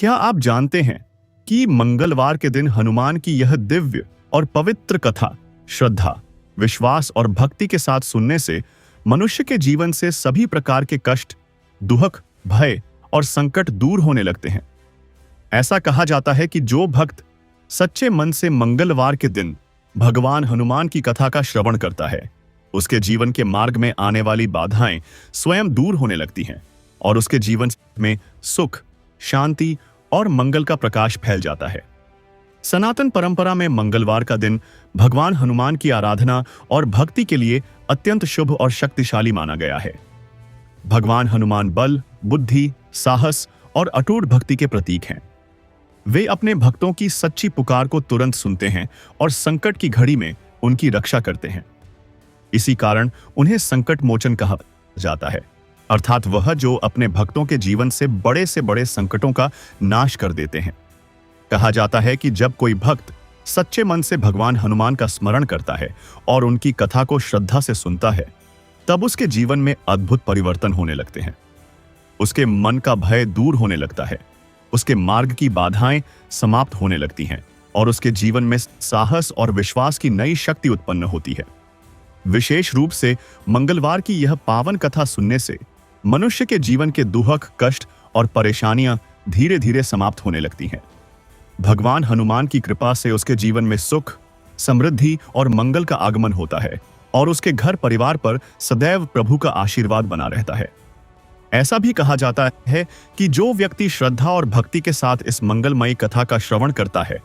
क्या आप जानते हैं कि मंगलवार के दिन हनुमान की यह दिव्य और पवित्र कथा श्रद्धा, विश्वास और भक्ति के साथ सुनने से मनुष्य के जीवन से सभी प्रकार के कष्ट, दुख, भय और संकट दूर होने लगते हैं। ऐसा कहा जाता है कि जो भक्त सच्चे मन से मंगलवार के दिन भगवान हनुमान की कथा का श्रवण करता है, उसके जीवन के मार्ग में आने वाली बाधाएं स्वयं दूर होने लगती हैं और उसके जीवन में सुख, शांति और मंगल का प्रकाश फैल जाता है। सनातन परंपरा में मंगलवार का दिन भगवान हनुमान की आराधना और भक्ति के लिए अत्यंत शुभ और शक्तिशाली माना गया है। भगवान हनुमान बल, बुद्धि, साहस और अटूट भक्ति के प्रतीक हैं। वे अपने भक्तों की सच्ची पुकार को तुरंत सुनते हैं और संकट की घड़ी में उनकी रक्षा करते हैं। इसी कारण उन्हें संकट मोचन कहा जाता है, अर्थात वह जो अपने भक्तों के जीवन से बड़े संकटों का नाश कर देते हैं। कहा जाता है कि जब कोई भक्त सच्चे मन से भगवान हनुमान का स्मरण करता है और उनकी कथा को श्रद्धा से सुनता है, तब उसके जीवन में अद्भुत परिवर्तन होने लगते हैं। उसके मन का भय दूर होने लगता है, उसके मार्ग की बाधाएं समाप्त होने लगती हैं और उसके जीवन में साहस और विश्वास की नई शक्ति उत्पन्न होती है। विशेष रूप से मंगलवार की यह पावन कथा सुनने से मनुष्य के जीवन के दुख, कष्ट और परेशानियां धीरे धीरे समाप्त होने लगती हैं। भगवान हनुमान की कृपा से उसके जीवन में सुख, समृद्धि और मंगल का आगमन होता है और उसके घर परिवार पर सदैव प्रभु का आशीर्वाद बना रहता है। ऐसा भी कहा जाता है कि जो व्यक्ति श्रद्धा और भक्ति के साथ इस मंगलमयी कथा का श्रवण करता है,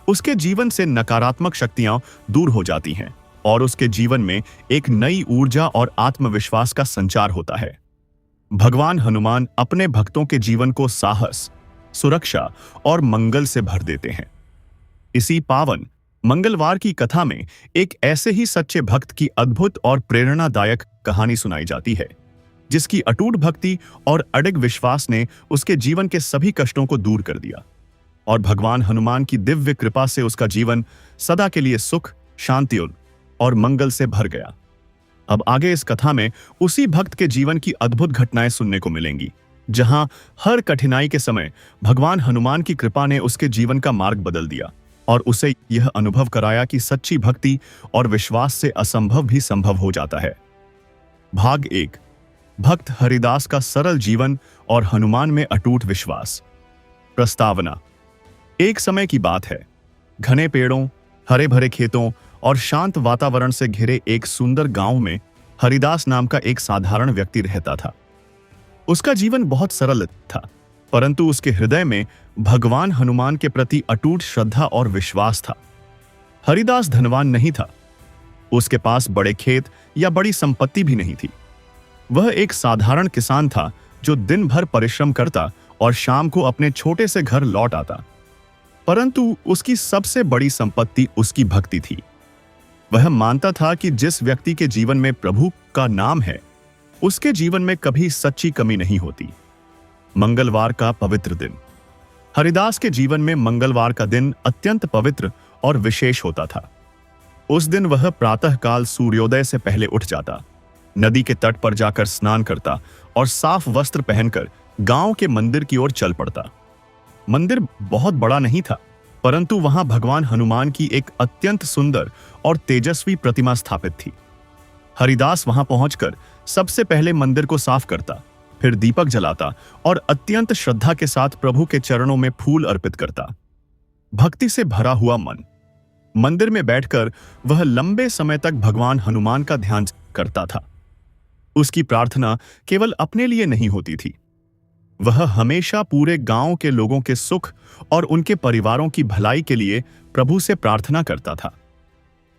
उसके जीवन से नकारात्मक शक्तियां दूर हो जाती हैं और उसके जीवन में एक नई ऊर्जा और आत्मविश्वास का संचार होता है। भगवान हनुमान अपने भक्तों के जीवन को साहस, सुरक्षा और मंगल से भर देते हैं। इसी पावन मंगलवार की कथा में एक ऐसे ही सच्चे भक्त की अद्भुत और प्रेरणादायक कहानी सुनाई जाती है, जिसकी अटूट भक्ति और अडिग विश्वास ने उसके जीवन के सभी कष्टों को दूर कर दिया और भगवान हनुमान की दिव्य कृपा से उसका जीवन सदा के लिए सुख, शांति और मंगल से भर गया। अब आगे इस कथा में उसी भक्त के जीवन की अद्भुत घटनाएं सुनने को मिलेंगी, जहां हर कठिनाई के समय भगवान हनुमान की कृपा ने उसके जीवन का मार्ग बदल दिया और उसे यह अनुभव कराया कि सच्ची भक्ति और विश्वास से असंभव भी संभव हो जाता है। भाग 1, भक्त हरिदास का सरल जीवन और हनुमान में अटूट विश्वास। प्रस्तावना। एक समय की बात है, घने पेड़ों, हरे भरे खेतों और शांत वातावरण से घिरे एक सुंदर गांव में हरिदास नाम का एक साधारण व्यक्ति रहता था। उसका जीवन बहुत सरल था, परंतु उसके हृदय में भगवान हनुमान के प्रति अटूट श्रद्धा और विश्वास था। हरिदास धनवान नहीं था, उसके पास बड़े खेत या बड़ी संपत्ति भी नहीं थी। वह एक साधारण किसान था जो दिन भर परिश्रम करता और शाम को अपने छोटे से घर लौट आता। परंतु उसकी सबसे बड़ी संपत्ति उसकी भक्ति थी। वह मानता था कि जिस व्यक्ति के जीवन में प्रभु का नाम है, उसके जीवन में कभी सच्ची कमी नहीं होती। मंगलवार का पवित्र दिन। हरिदास के जीवन में मंगलवार का दिन अत्यंत पवित्र और विशेष होता था। उस दिन वह प्रातःकाल सूर्योदय से पहले उठ जाता, नदी के तट पर जाकर स्नान करता और साफ वस्त्र पहनकर गांव के मंदिर की ओर चल पड़ता। मंदिर बहुत बड़ा नहीं था, परंतु वहां भगवान हनुमान की एक अत्यंत सुंदर और तेजस्वी प्रतिमा स्थापित थी। हरिदास वहां पहुंचकर सबसे पहले मंदिर को साफ करता, फिर दीपक जलाता और अत्यंत श्रद्धा के साथ प्रभु के चरणों में फूल अर्पित करता। भक्ति से भरा हुआ मन। मंदिर में बैठकर वह लंबे समय तक भगवान हनुमान का ध्यान करता था। उसकी प्रार्थना केवल अपने लिए नहीं होती थी, वह हमेशा पूरे गांव के लोगों के सुख और उनके परिवारों की भलाई के लिए प्रभु से प्रार्थना करता था।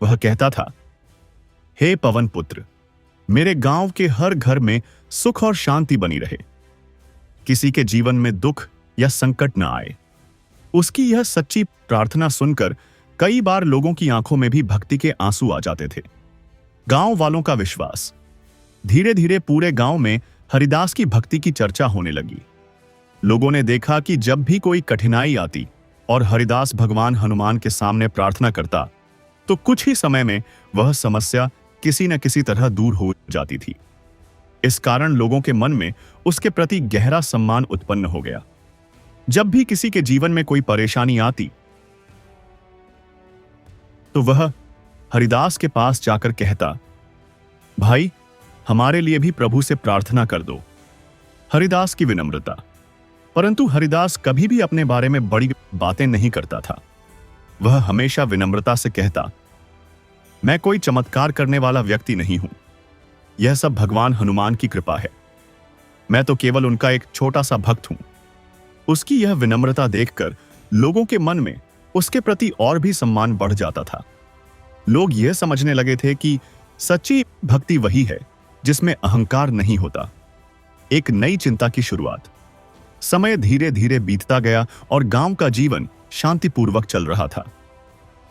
वह कहता था, हे पवन पुत्र, मेरे गांव के हर घर में सुख और शांति बनी रहे, किसी के जीवन में दुख या संकट न आए। उसकी यह सच्ची प्रार्थना सुनकर कई बार लोगों की आंखों में भी भक्ति के आंसू आ जाते थे। गांव वालों का विश्वास। धीरे धीरे पूरे गांव में हरिदास की भक्ति की चर्चा होने लगी। लोगों ने देखा कि जब भी कोई कठिनाई आती और हरिदास भगवान हनुमान के सामने प्रार्थना करता, तो कुछ ही समय में वह समस्या किसी न किसी तरह दूर हो जाती थी। इस कारण लोगों के मन में उसके प्रति गहरा सम्मान उत्पन्न हो गया। जब भी किसी के जीवन में कोई परेशानी आती तो वह हरिदास के पास जाकर कहता, भाई, हमारे लिए भी प्रभु से प्रार्थना कर दो। हरिदास की विनम्रता। परंतु हरिदास कभी भी अपने बारे में बड़ी बातें नहीं करता था। वह हमेशा विनम्रता से कहता, मैं कोई चमत्कार करने वाला व्यक्ति नहीं हूं। यह सब भगवान हनुमान की कृपा है। मैं तो केवल उनका एक छोटा सा भक्त हूं। उसकी यह विनम्रता देखकर लोगों के मन में उसके प्रति और भी सम्मान बढ़ जाता था। लोग यह समझने लगे थे कि सच्ची भक्ति वही है जिसमें अहंकार नहीं होता। एक नई चिंता की शुरुआत। समय धीरे धीरे बीतता गया और गांव का जीवन शांतिपूर्वक चल रहा था।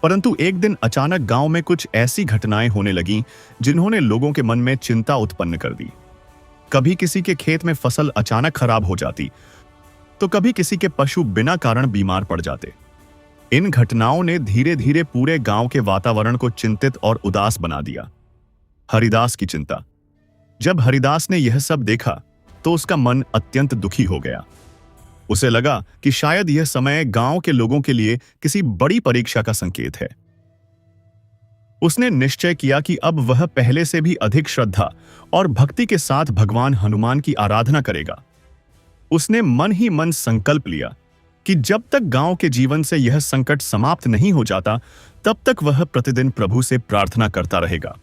परंतु एक दिन अचानक गांव में कुछ ऐसी घटनाएं होने लगीं जिन्होंने लोगों के मन में चिंता उत्पन्न कर दी। कभी किसी के खेत में फसल अचानक खराब हो जाती, तो कभी किसी के पशु बिना कारण बीमार पड़ जाते। इन घटनाओं ने धीरे धीरे पूरे गांव के वातावरण को चिंतित और उदास बना दिया। हरिदास की चिंता। जब हरिदास ने यह सब देखा तो उसका मन अत्यंत दुखी हो गया। उसे लगा कि शायद यह समय गांव के लोगों के लिए किसी बड़ी परीक्षा का संकेत है। उसने निश्चय किया कि अब वह पहले से भी अधिक श्रद्धा और भक्ति के साथ भगवान हनुमान की आराधना करेगा। उसने मन ही मन संकल्प लिया कि जब तक गांव के जीवन से यह संकट समाप्त नहीं हो जाता, तब तक वह प्रतिदिन प्रभु से प्रार्थना करता रहेगा।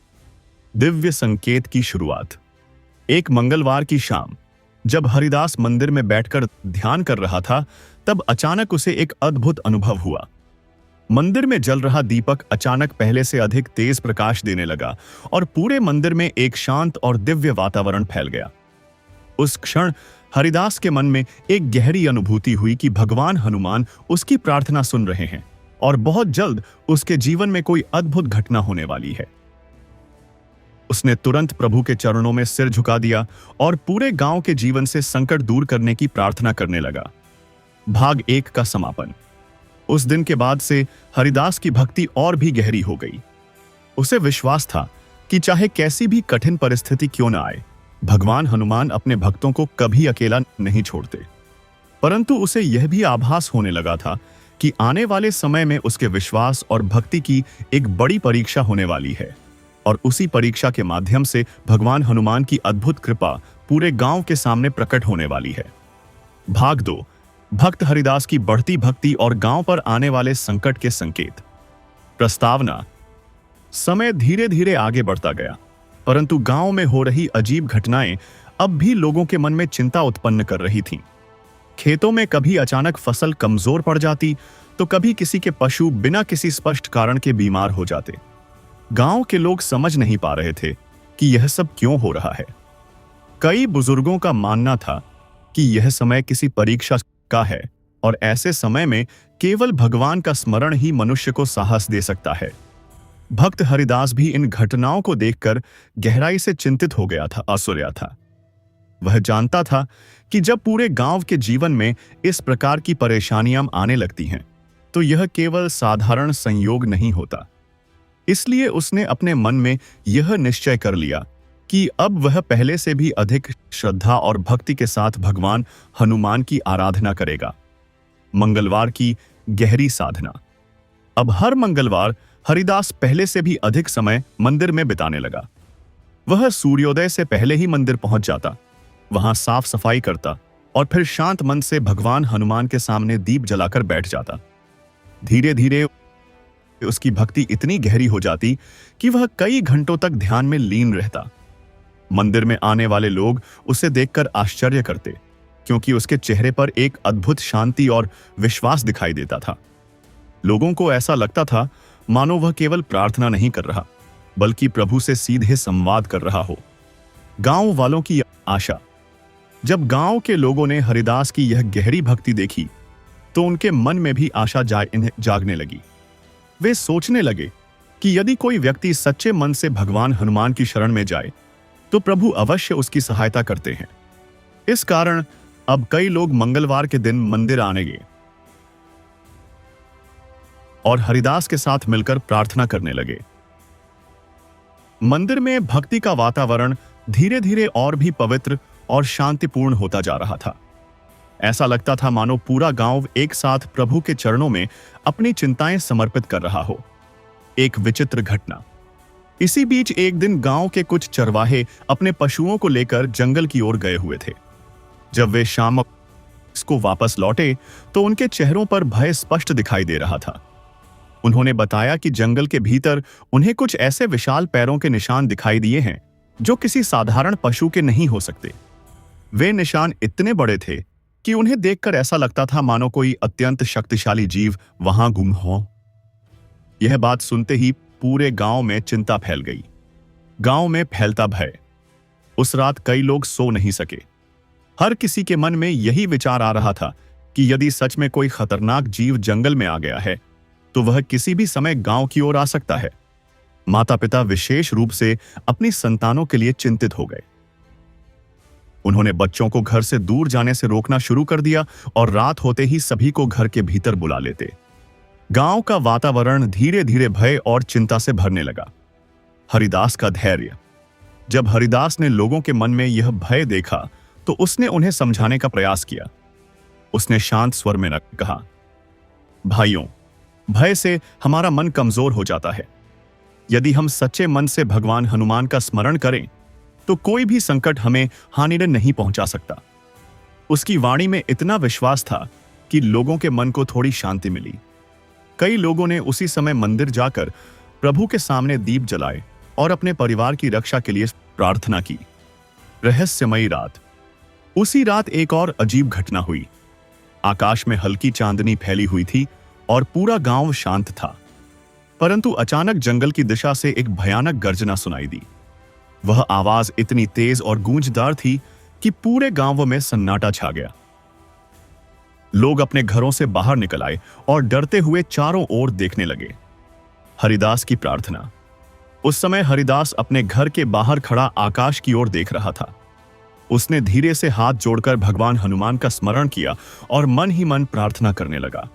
दिव्य संकेत की शुरुआत। एक मंगलवार की शाम जब हरिदास मंदिर में बैठकर ध्यान कर रहा था, तब अचानक उसे एक अद्भुत अनुभव हुआ। मंदिर में जल रहा दीपक अचानक पहले से अधिक तेज प्रकाश देने लगा और पूरे मंदिर में एक शांत और दिव्य वातावरण फैल गया। उस क्षण हरिदास के मन में एक गहरी अनुभूति हुई कि भगवान हनुमान उसकी प्रार्थना सुन रहे हैं और बहुत जल्द उसके जीवन में कोई अद्भुत घटना होने वाली है। उसने तुरंत प्रभु के चरणों में सिर झुका दिया और पूरे गांव के जीवन से संकट दूर करने की प्रार्थना करने लगा। भाग 1 का समापन। उस दिन के बाद से हरिदास की भक्ति और भी गहरी हो गई। उसे विश्वास था कि चाहे कैसी भी कठिन परिस्थिति क्यों न आए, भगवान हनुमान अपने भक्तों को कभी अकेला नहीं छोड़ते। परंतु उसे यह भी आभास होने लगा था कि आने वाले समय में उसके विश्वास और भक्ति की एक बड़ी परीक्षा होने वाली है और उसी परीक्षा के माध्यम से भगवान हनुमान की अद्भुत कृपा पूरे गांव के सामने प्रकट होने वाली है। भाग 2। भक्त हरिदास की बढ़ती भक्ति और गांव पर आने वाले संकट के संकेत। प्रस्तावना। समय धीरे धीरे आगे बढ़ता गया, परंतु गांव में हो रही अजीब घटनाएं अब भी लोगों के मन में चिंता उत्पन्न कर रही थीं। खेतों में कभी अचानक फसल कमजोर पड़ जाती, तो कभी किसी के पशु बिना किसी स्पष्ट कारण के बीमार हो जाते। गांव के लोग समझ नहीं पा रहे थे कि यह सब क्यों हो रहा है। कई बुजुर्गों का मानना था कि यह समय किसी परीक्षा का है और ऐसे समय में केवल भगवान का स्मरण ही मनुष्य को साहस दे सकता है। भक्त हरिदास भी इन घटनाओं को देखकर गहराई से चिंतित हो गया था, असुरया था। वह जानता था कि जब पूरे गांव के जीवन में इस प्रकार की परेशानियां आने लगती हैं, तो यह केवल साधारण संयोग नहीं होता। इसलिए उसने अपने मन में यह निश्चय कर लिया कि अब वह पहले से भी अधिक श्रद्धा और भक्ति के साथ भगवान हनुमान की आराधना करेगा। मंगलवार की गहरी साधना। अब हर मंगलवार हरिदास पहले से भी अधिक समय मंदिर में बिताने लगा। वह सूर्योदय से पहले ही मंदिर पहुंच जाता, वहां साफ सफाई करता और फिर शांत मन से भगवान हनुमान के सामने दीप जलाकर बैठ जाता। धीरे धीरे उसकी भक्ति इतनी गहरी हो जाती कि वह कई घंटों तक ध्यान में लीन रहता। मंदिर में आने वाले लोग उसे देखकर आश्चर्य करते, क्योंकि उसके चेहरे पर एक अद्भुत शांति और विश्वास दिखाई देता था। लोगों को ऐसा लगता था मानो वह केवल प्रार्थना नहीं कर रहा, बल्कि प्रभु से सीधे संवाद कर रहा हो। गांव वालों की आशा। जब गांव के लोगों ने हरिदास की यह गहरी भक्ति देखी, तो उनके मन में भी आशा जागने लगी। वे सोचने लगे कि यदि कोई व्यक्ति सच्चे मन से भगवान हनुमान की शरण में जाए, तो प्रभु अवश्य उसकी सहायता करते हैं। इस कारण अब कई लोग मंगलवार के दिन मंदिर आने गए और हरिदास के साथ मिलकर प्रार्थना करने लगे। मंदिर में भक्ति का वातावरण धीरे धीरे और भी पवित्र और शांतिपूर्ण होता जा रहा था। ऐसा लगता था मानो पूरा गांव एक साथ प्रभु के चरणों में अपनी चिंताएं समर्पित कर रहा हो। एक विचित्र घटना। इसी बीच एक दिन गांव के कुछ चरवाहे अपने पशुओं को लेकर जंगल की ओर गए हुए थे। जब वे शाम को वापस लौटे तो उनके चेहरों पर भय स्पष्ट दिखाई दे रहा था। उन्होंने बताया कि जंगल के भीतर उन्हें कुछ ऐसे विशाल पैरों के निशान दिखाई दिए हैं जो किसी साधारण पशु के नहीं हो सकते। वे निशान इतने बड़े थे कि उन्हें देखकर ऐसा लगता था मानो कोई अत्यंत शक्तिशाली जीव वहां गुम हो। यह बात सुनते ही पूरे गांव में चिंता फैल गई। गांव में फैलता भय। उस रात कई लोग सो नहीं सके। हर किसी के मन में यही विचार आ रहा था कि यदि सच में कोई खतरनाक जीव जंगल में आ गया है तो वह किसी भी समय गांव की ओर आ सकता है। माता पिता विशेष रूप से अपनी संतानों के लिए चिंतित हो गए। उन्होंने बच्चों को घर से दूर जाने से रोकना शुरू कर दिया और रात होते ही सभी को घर के भीतर बुला लेते। गांव का वातावरण धीरे धीरे भय और चिंता से भरने लगा। हरिदास का धैर्य। जब हरिदास ने लोगों के मन में यह भय देखा तो उसने उन्हें समझाने का प्रयास किया। उसने शांत स्वर में कहा, भाइयों, भय से हमारा मन कमजोर हो जाता है। यदि हम सच्चे मन से भगवान हनुमान का स्मरण करें तो कोई भी संकट हमें हानि नहीं पहुंचा सकता। उसकी वाणी में इतना विश्वास था कि लोगों के मन को थोड़ी शांति मिली। कई लोगों ने उसी समय मंदिर जाकर प्रभु के सामने दीप जलाए और अपने परिवार की रक्षा के लिए प्रार्थना की। रहस्यमयी रात। उसी रात एक और अजीब घटना हुई। आकाश में हल्की चांदनी फैली हुई थी और पूरा गांव शांत था। परंतु अचानक जंगल की दिशा से एक भयानक गर्जना सुनाई दी। वह आवाज इतनी तेज और गूंजदार थी कि पूरे गांव में सन्नाटा छा गया। लोग अपने घरों से बाहर निकल आए और डरते हुए चारों ओर देखने लगे। हरिदास की प्रार्थना। उस समय हरिदास अपने घर के बाहर खड़ा आकाश की ओर देख रहा था। उसने धीरे से हाथ जोड़कर भगवान हनुमान का स्मरण किया और मन ही मन प्रार्थना करने लगा।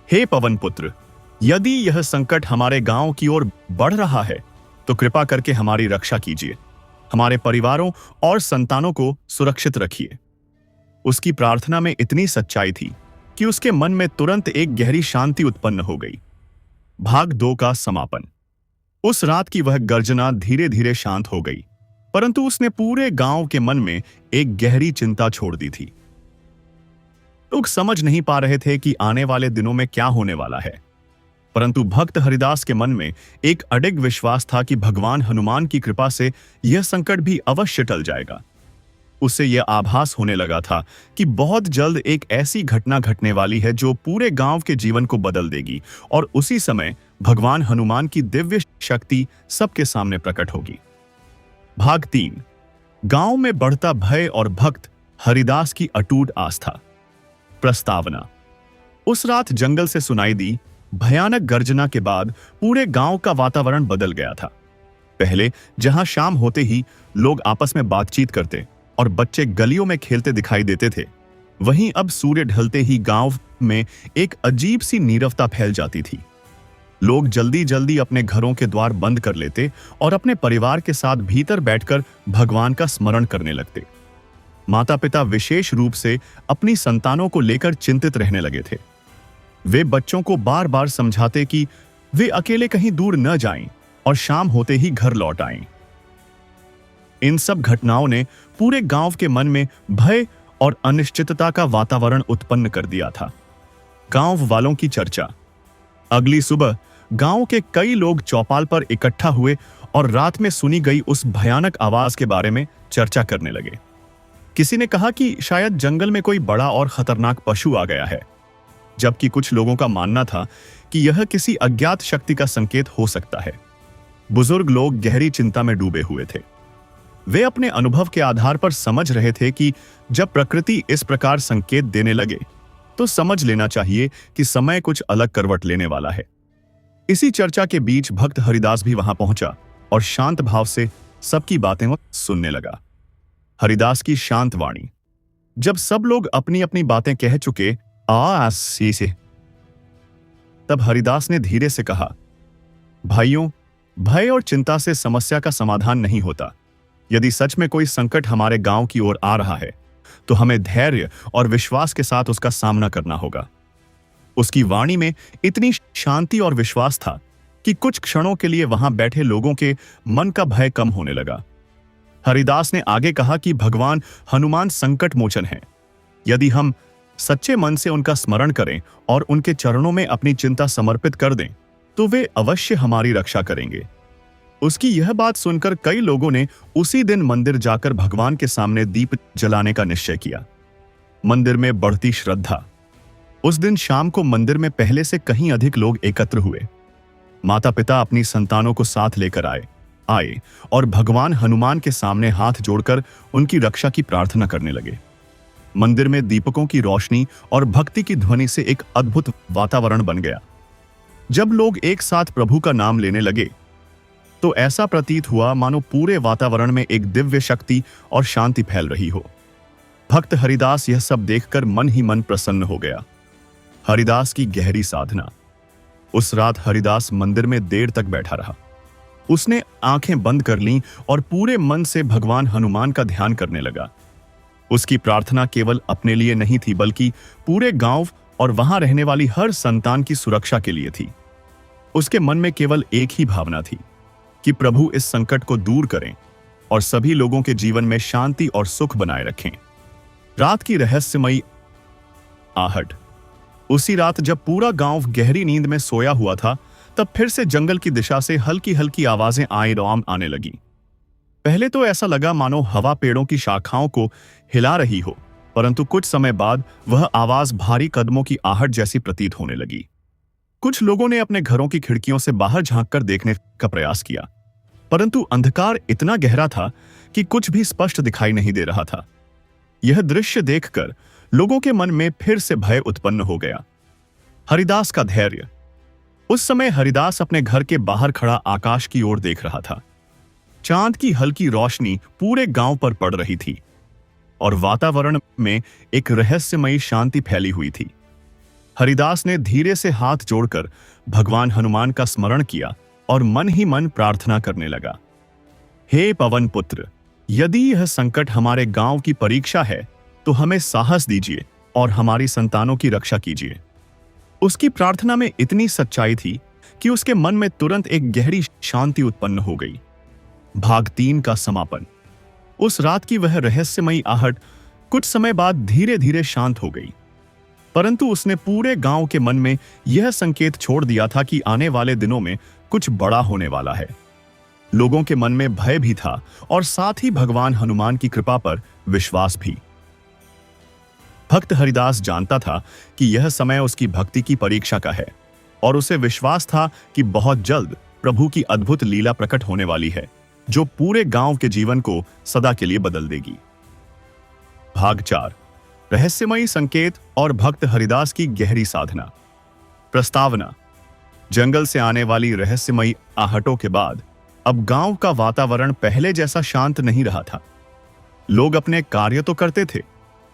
हे पवन पुत्र, यदि यह संकट हमारे गांव की ओर बढ़ रहा है तो कृपा करके हमारी रक्षा कीजिए। हमारे परिवारों और संतानों को सुरक्षित रखिए। उसकी प्रार्थना में इतनी सच्चाई थी कि उसके मन में तुरंत एक गहरी शांति उत्पन्न हो गई। भाग 2 का समापन। उस रात की वह गर्जना धीरे धीरे शांत हो गई, परंतु उसने पूरे गांव के मन में एक गहरी चिंता छोड़ दी थी। लोग समझ नहीं पा रहे थे कि आने वाले दिनों में क्या होने वाला है, परंतु भक्त हरिदास के मन में एक अडिग विश्वास था कि भगवान हनुमान की कृपा से यह संकट भी अवश्य टल जाएगा। उसे यह आभास होने लगा था कि बहुत जल्द एक ऐसी घटना घटने वाली है जो पूरे गांव के जीवन को बदल देगी और उसी समय भगवान हनुमान की दिव्य शक्ति सबके सामने प्रकट होगी। भाग 3। गांव में बढ़ता भय और भक्त हरिदास की अटूट आस्था। प्रस्तावना। उस रात जंगल से सुनाई दी भयानक गर्जना के बाद पूरे गांव का वातावरण बदल गया था। पहले जहां शाम होते ही लोग आपस में बातचीत करते और बच्चे गलियों में खेलते दिखाई देते थे, वहीं अब सूर्य ढलते ही गांव में एक अजीब सी नीरवता फैल जाती थी। लोग जल्दी जल्दी अपने घरों के द्वार बंद कर लेते और अपने परिवार के साथ भीतर बैठकर भगवान का स्मरण करने लगते। माता पिता विशेष रूप से अपनी संतानों को लेकर चिंतित रहने लगे थे। वे बच्चों को बार बार समझाते कि वे अकेले कहीं दूर न जाएं और शाम होते ही घर लौट आएं। इन सब घटनाओं ने पूरे गांव के मन में भय और अनिश्चितता का वातावरण उत्पन्न कर दिया था। गांव वालों की चर्चा। अगली सुबह गांव के कई लोग चौपाल पर इकट्ठा हुए और रात में सुनी गई उस भयानक आवाज के बारे में चर्चा करने लगे। किसी ने कहा कि शायद जंगल में कोई बड़ा और खतरनाक पशु आ गया है, जबकि कुछ लोगों का मानना था कि यह किसी अज्ञात शक्ति का संकेत हो सकता है। बुजुर्ग लोग गहरी चिंता में डूबे हुए थे। वे अपने अनुभव के आधार पर समझ रहे थे कि जब प्रकृति इस प्रकार संकेत देने लगे तो समझ लेना चाहिए कि समय कुछ अलग करवट लेने वाला है। इसी चर्चा के बीच भक्त हरिदास भी वहां पहुंचा और शांत भाव से सबकी बातें सुनने लगा। हरिदास की शांत वाणी। जब सब लोग अपनी अपनी बातें कह चुके से तब हरिदास ने धीरे से कहा, भाइयों, भय और चिंता से समस्या का समाधान नहीं होता। यदि सच में कोई संकट हमारे गांव की ओर आ रहा है तो हमें धैर्य और विश्वास के साथ उसका सामना करना होगा। उसकी वाणी में इतनी शांति और विश्वास था कि कुछ क्षणों के लिए वहां बैठे लोगों के मन का भय कम होने लगा। हरिदास ने आगे कहा कि भगवान हनुमान संकट मोचन है। यदि हम सच्चे मन से उनका स्मरण करें और उनके चरणों में अपनी चिंता समर्पित कर दें तो वे अवश्य हमारी रक्षा करेंगे। उसकी यह बात सुनकर कई लोगों ने उसी दिन मंदिर जाकर भगवान के सामने दीप जलाने का निश्चय किया। मंदिर में बढ़ती श्रद्धा। उस दिन शाम को मंदिर में पहले से कहीं अधिक लोग एकत्र हुए। माता पिता अपनी संतानों को साथ लेकर आए और भगवान हनुमान के सामने हाथ जोड़कर उनकी रक्षा की प्रार्थना करने लगे। मंदिर में दीपकों की रोशनी और भक्ति की ध्वनि से एक अद्भुत वातावरण बन गया। जब लोग एक साथ प्रभु का नाम लेने लगे तो ऐसा प्रतीत हुआ मानो पूरे वातावरण में एक दिव्य शक्ति और शांति फैल रही हो। भक्त हरिदास यह सब देखकर मन ही मन प्रसन्न हो गया। हरिदास की गहरी साधना। उस रात हरिदास मंदिर में देर तक बैठा रहा। उसने आंखें बंद कर लीं और पूरे मन से भगवान हनुमान का ध्यान करने लगा। उसकी प्रार्थना केवल अपने लिए नहीं थी बल्कि पूरे गांव और वहां रहने वाली हर संतान की सुरक्षा के लिए थी। उसके मन में केवल एक ही भावना थी कि प्रभु इस संकट को दूर करें और सभी लोगों के जीवन में शांति और सुख बनाए रखें। रात की रहस्यमयी आहट। उसी रात जब पूरा गांव गहरी नींद में सोया हुआ था तब फिर से जंगल की दिशा से हल्की हल्की आवाजें आने लगी। पहले तो ऐसा लगा मानो हवा पेड़ों की शाखाओं को हिला रही हो, परंतु कुछ समय बाद वह आवाज भारी कदमों की आहट जैसी प्रतीत होने लगी। कुछ लोगों ने अपने घरों की खिड़कियों से बाहर झांककर देखने का प्रयास किया, परंतु अंधकार इतना गहरा था कि कुछ भी स्पष्ट दिखाई नहीं दे रहा था। यह दृश्य देखकर लोगों के मन में फिर से भय उत्पन्न हो गया। हरिदास का धैर्य। उस समय हरिदास अपने घर के बाहर खड़ा आकाश की ओर देख रहा था। चांद की हल्की रोशनी पूरे गांव पर पड़ रही थी और वातावरण में एक रहस्यमयी शांति फैली हुई थी। हरिदास ने धीरे से हाथ जोड़कर भगवान हनुमान का स्मरण किया और मन ही मन प्रार्थना करने लगा। हे पवन पुत्र, यदि यह संकट हमारे गांव की परीक्षा है तो हमें साहस दीजिए और हमारी संतानों की रक्षा कीजिए। उसकी प्रार्थना में इतनी सच्चाई थी कि उसके मन में तुरंत एक गहरी शांति उत्पन्न हो गई। भाग 3 का समापन। उस रात की वह रहस्यमयी आहट कुछ समय बाद धीरे धीरे शांत हो गई, परंतु उसने पूरे गांव के मन में यह संकेत छोड़ दिया था कि आने वाले दिनों में कुछ बड़ा होने वाला है। लोगों के मन में भय भी था और साथ ही भगवान हनुमान की कृपा पर विश्वास भी। भक्त हरिदास जानता था कि यह समय उसकी भक्ति की परीक्षा का है और उसे विश्वास था कि बहुत जल्द प्रभु की अद्भुत लीला प्रकट होने वाली है जो पूरे गांव के जीवन को सदा के लिए बदल देगी। भाग 4। रहस्यमयी संकेत और भक्त हरिदास की गहरी साधना। प्रस्तावना। जंगल से आने वाली रहस्यमयी आहटों के बाद अब गांव का वातावरण पहले जैसा शांत नहीं रहा था। लोग अपने कार्य तो करते थे,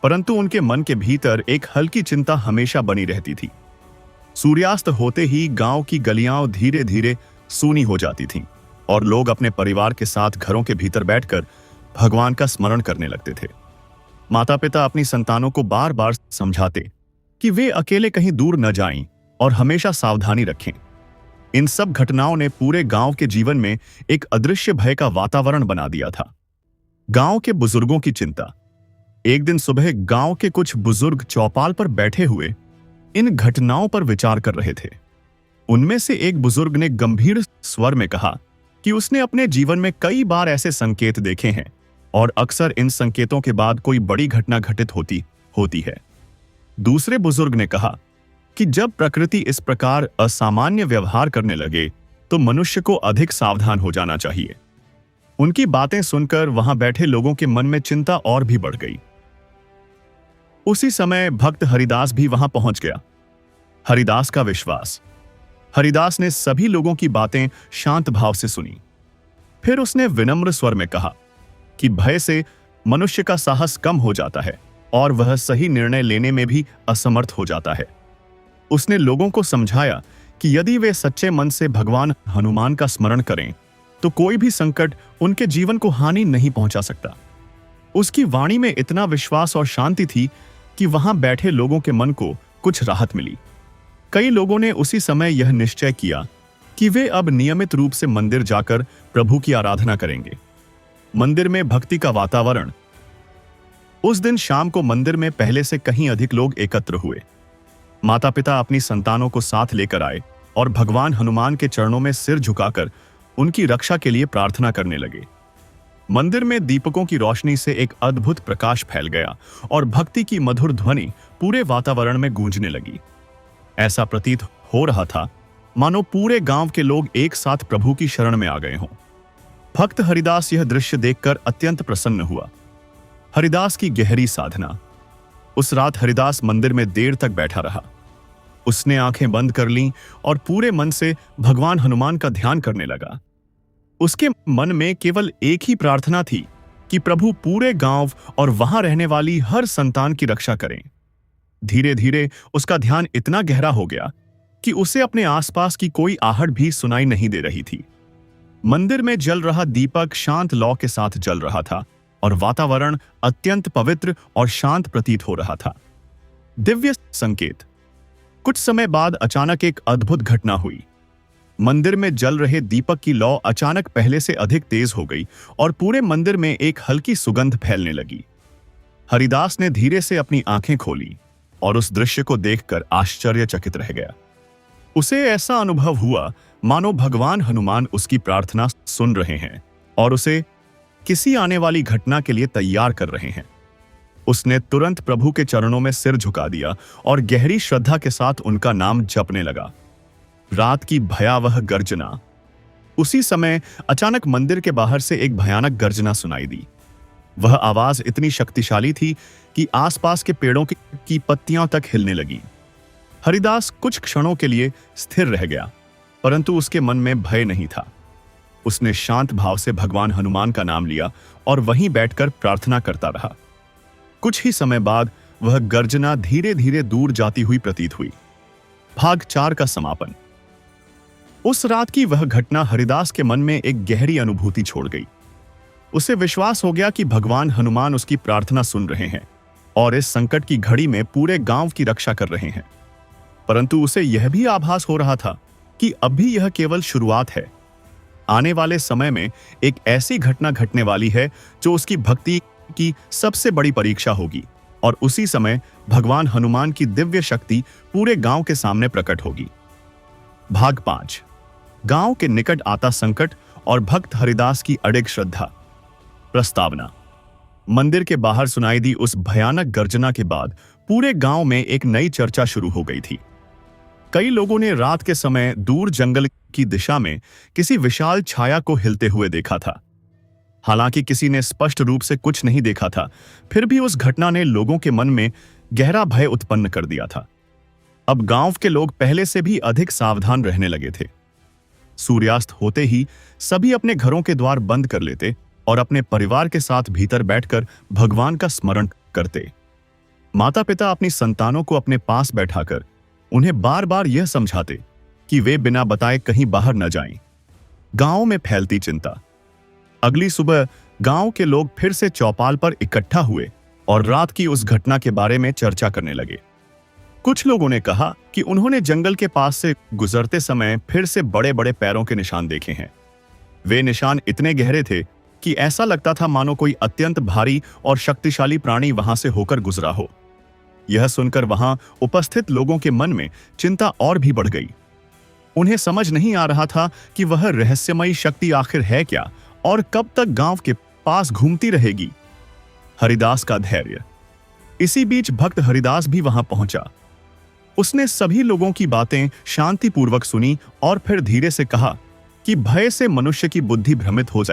परंतु उनके मन के भीतर एक हल्की चिंता हमेशा बनी रहती थी। सूर्यास्त होते ही गांव की गलियां धीरे धीरे सूनी हो जाती थीं और लोग अपने परिवार के साथ घरों के भीतर बैठकर भगवान का स्मरण करने लगते थे। माता पिता अपनी संतानों को बार बार समझाते कि वे अकेले कहीं दूर न जाएं और हमेशा सावधानी रखें। इन सब घटनाओं ने पूरे गांव के जीवन में एक अदृश्य भय का वातावरण बना दिया था। गांव के बुजुर्गों की चिंता। एक दिन सुबह गांव के कुछ बुजुर्ग चौपाल पर बैठे हुए इन घटनाओं पर विचार कर रहे थे। उनमें से एक बुजुर्ग ने गंभीर स्वर में कहा कि उसने अपने जीवन में कई बार ऐसे संकेत देखे हैं और अक्सर इन संकेतों के बाद कोई बड़ी घटना घटित होती है। दूसरे बुजुर्ग ने कहा कि जब प्रकृति इस प्रकार असामान्य व्यवहार करने लगे तो मनुष्य को अधिक सावधान हो जाना चाहिए। उनकी बातें सुनकर वहां बैठे लोगों के मन में चिंता और भी बढ़ गई। उसी समय भक्त हरिदास भी वहां पहुंच गया। हरिदास का विश्वास। हरिदास ने सभी लोगों की बातें शांत भाव से सुनी। फिर उसने विनम्र स्वर में कहा कि भय से मनुष्य का साहस कम हो जाता है और वह सही निर्णय लेने में भी असमर्थ हो जाता है। उसने लोगों को समझाया कि यदि वे सच्चे मन से भगवान हनुमान का स्मरण करें तो कोई भी संकट उनके जीवन को हानि नहीं पहुंचा सकता। उसकी वाणी में इतना विश्वास और शांति थी कि वहां बैठे लोगों के मन को कुछ राहत मिली। कई लोगों ने उसी समय यह निश्चय किया कि वे अब नियमित रूप से मंदिर जाकर प्रभु की आराधना करेंगे। मंदिर में भक्ति का वातावरण। उस दिन शाम को मंदिर में पहले से कहीं अधिक लोग एकत्र हुए। माता पिता अपनी संतानों को साथ लेकर आए और भगवान हनुमान के चरणों में सिर झुकाकर उनकी रक्षा के लिए प्रार्थना करने लगे। मंदिर में दीपकों की रोशनी से एक अद्भुत प्रकाश फैल गया और भक्ति की मधुर ध्वनि पूरे वातावरण में गूंजने लगी। ऐसा प्रतीत हो रहा था मानो पूरे गांव के लोग एक साथ प्रभु की शरण में आ गए हों। भक्त हरिदास यह दृश्य देखकर अत्यंत प्रसन्न हुआ। हरिदास की गहरी साधना। उस रात हरिदास मंदिर में देर तक बैठा रहा। उसने आंखें बंद कर लीं और पूरे मन से भगवान हनुमान का ध्यान करने लगा। उसके मन में केवल एक ही प्रार्थना थी कि प्रभु पूरे गांव और वहां रहने वाली हर संतान की रक्षा करें। धीरे धीरे उसका ध्यान इतना गहरा हो गया कि उसे अपने आसपास की कोई आहट भी सुनाई नहीं दे रही थी। मंदिर में जल रहा दीपक शांत लौ के साथ जल रहा था और वातावरण अत्यंत पवित्र और शांत प्रतीत हो रहा था। दिव्य संकेत। कुछ समय बाद अचानक एक अद्भुत घटना हुई। मंदिर में जल रहे दीपक की लौ अचानक पहले से अधिक तेज हो गई और पूरे मंदिर में एक हल्की सुगंध फैलने लगी। हरिदास ने धीरे से अपनी आंखें खोली और उस दृश्य को देखकर आश्चर्यचकित रह गया। उसे ऐसा अनुभव हुआ मानो भगवान हनुमान उसकी प्रार्थना सुन रहे हैं और उसे किसी आने वाली घटना के लिए तैयार कर रहे हैं। उसने तुरंत प्रभु के चरणों में सिर झुका दिया और गहरी श्रद्धा के साथ उनका नाम जपने लगा। रात की भयावह गर्जना। उसी समय अचानक मंदिर के बाहर से एक भयानक गर्जना सुनाई दी। वह आवाज इतनी शक्तिशाली थी कि आसपास के पेड़ों की पत्तियां तक हिलने लगी। हरिदास कुछ क्षणों के लिए स्थिर रह गया, परंतु उसके मन में भय नहीं था। उसने शांत भाव से भगवान हनुमान का नाम लिया और वहीं बैठकर प्रार्थना करता रहा। कुछ ही समय बाद वह गर्जना धीरे धीरे दूर जाती हुई प्रतीत हुई। भाग 4 का समापन। उस रात की वह घटना हरिदास के मन में एक गहरी अनुभूति छोड़ गई। उसे विश्वास हो गया कि भगवान हनुमान उसकी प्रार्थना सुन रहे हैं और इस संकट की घड़ी में पूरे गांव की रक्षा कर रहे हैं। परंतु उसे यह भी आभास हो रहा था कि अभी यह केवल शुरुआत है। आने वाले समय में एक ऐसी घटना घटने वाली है जो उसकी भक्ति की सबसे बड़ी परीक्षा होगी और उसी समय भगवान हनुमान की दिव्य शक्ति पूरे गांव के सामने प्रकट होगी। भाग 5। गांव के निकट आता संकट और भक्त हरिदास की अडिग श्रद्धा। प्रस्तावना। मंदिर के बाहर सुनाई दी उस भयानक गर्जना के बाद पूरे गांव में एक नई चर्चा शुरू हो गई थी। कई लोगों ने रात के समय दूर जंगल की दिशा में किसी विशाल छाया को हिलते हुए देखा था। हालांकि किसी ने स्पष्ट रूप से कुछ नहीं देखा था, फिर भी उस घटना ने लोगों के मन में गहरा भय उत्पन्न कर दिया था। अब गांव के लोग पहले से भी अधिक सावधान रहने लगे थे। सूर्यास्त होते ही सभी अपने घरों के द्वार बंद कर लेते और अपने परिवार के साथ भीतर बैठकर भगवान का स्मरण करते। माता पिता अपनी संतानों को अपने पास बैठाकर उन्हें बार बार यह समझाते कि वे बिना बताए कहीं बाहर न जाएं। गांव में फैलती चिंता। अगली सुबह गांव के लोग फिर से चौपाल पर इकट्ठा हुए और रात की उस घटना के बारे में चर्चा करने लगे। कुछ लोगों ने कहा कि उन्होंने जंगल के पास से गुजरते समय फिर से बड़े बड़े पैरों के निशान देखे हैं। वे निशान इतने गहरे थे कि ऐसा लगता था मानो कोई अत्यंत भारी और शक्तिशाली प्राणी वहां से होकर गुजरा हो। यह सुनकर वहां उपस्थित लोगों के मन में चिंता और भी बढ़ गई। उन्हें समझ नहीं आ रहा था कि वह रहस्यमयी शक्ति आखिर है क्या और कब तक गांव के पास घूमती रहेगी। हरिदास का धैर्य। इसी बीच भक्त हरिदास भी वहां पहुंचा। उसने सभी लोगों की बातें शांतिपूर्वक सुनी और फिर धीरे से कहा कि भय से मनुष्य की बुद्धि भ्रमित हो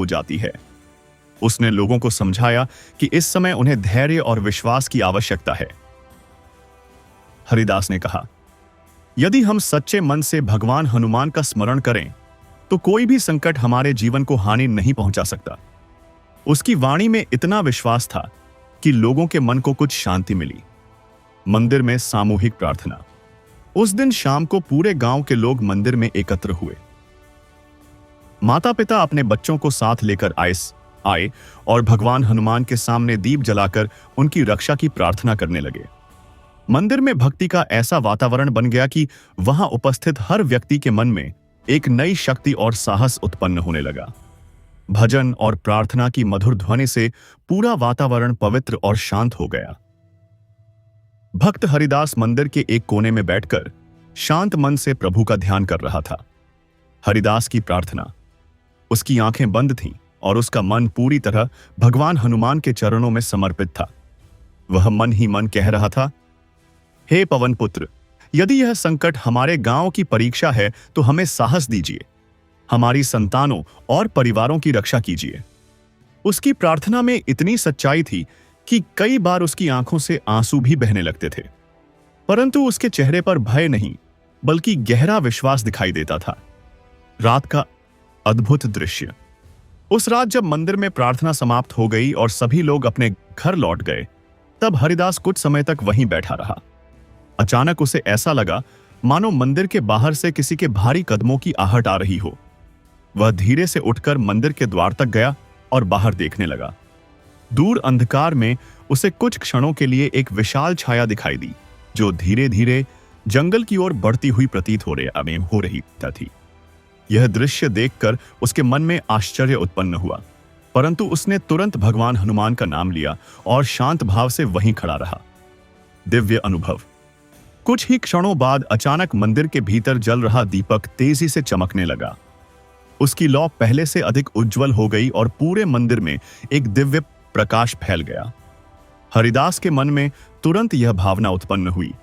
जाती है। उसने लोगों को समझाया कि इस समय उन्हें धैर्य और विश्वास की आवश्यकता है। हरिदास ने कहा, यदि हम सच्चे मन से भगवान हनुमान का स्मरण करें तो कोई भी संकट हमारे जीवन को हानि नहीं पहुंचा सकता। उसकी वाणी में इतना विश्वास था कि लोगों के मन को कुछ शांति मिली। मंदिर में सामूहिक प्रार्थना। उस दिन शाम को पूरे गांव के लोग मंदिर में एकत्र हुए। माता पिता अपने बच्चों को साथ लेकर आए आए और भगवान हनुमान के सामने दीप जलाकर उनकी रक्षा की प्रार्थना करने लगे। मंदिर में भक्ति का ऐसा वातावरण बन गया कि वहां उपस्थित हर व्यक्ति के मन में एक नई शक्ति और साहस उत्पन्न होने लगा। भजन और प्रार्थना की मधुर ध्वनि से पूरा वातावरण पवित्र और शांत हो गया। भक्त हरिदास मंदिर के एक कोने में बैठकर शांत मन से प्रभु का ध्यान कर रहा था। हरिदास की प्रार्थना, उसकी आंखें बंद थीं और उसका मन पूरी तरह भगवान हनुमान के चरणों में समर्पित था। वह मन ही मन कह रहा था, हे पवन पुत्र, यदि यह संकट हमारे गांव की परीक्षा है तो हमें साहस दीजिए, हमारी संतानों और परिवारों की रक्षा कीजिए। उसकी प्रार्थना में इतनी सच्चाई थी कि कई बार उसकी आंखों से आंसू भी बहने लगते थे, परंतु उसके चेहरे पर भय नहीं बल्कि गहरा विश्वास दिखाई देता था। रात का अद्भुत दृश्य। उस रात जब मंदिर में प्रार्थना समाप्त हो गई और सभी लोग अपने घर लौट गए, तब हरिदास कुछ समय तक वहीं बैठा रहा। अचानक उसे ऐसा लगा मानो मंदिर के बाहर से किसी के भारी कदमों की आहट आ रही हो। वह धीरे से उठकर मंदिर के द्वार तक गया और बाहर देखने लगा। दूर अंधकार में उसे कुछ क्षणों के लिए एक विशाल छाया दिखाई दी, जो धीरे धीरे जंगल की ओर बढ़ती हुई प्रतीत हो रही थी। यह दृश्य देखकर उसके मन में आश्चर्य उत्पन्न हुआ, परंतु उसने तुरंत भगवान हनुमान का नाम लिया और शांत भाव से वहीं खड़ा रहा। दिव्य अनुभव। कुछ ही क्षणों बाद अचानक मंदिर के भीतर जल रहा दीपक तेजी से चमकने लगा। उसकी लौ पहले से अधिक उज्जवल हो गई और पूरे मंदिर में एक दिव्य प्रकाश फैल गया। हरिदास के मन में तुरंत यह भावना उत्पन्न हुई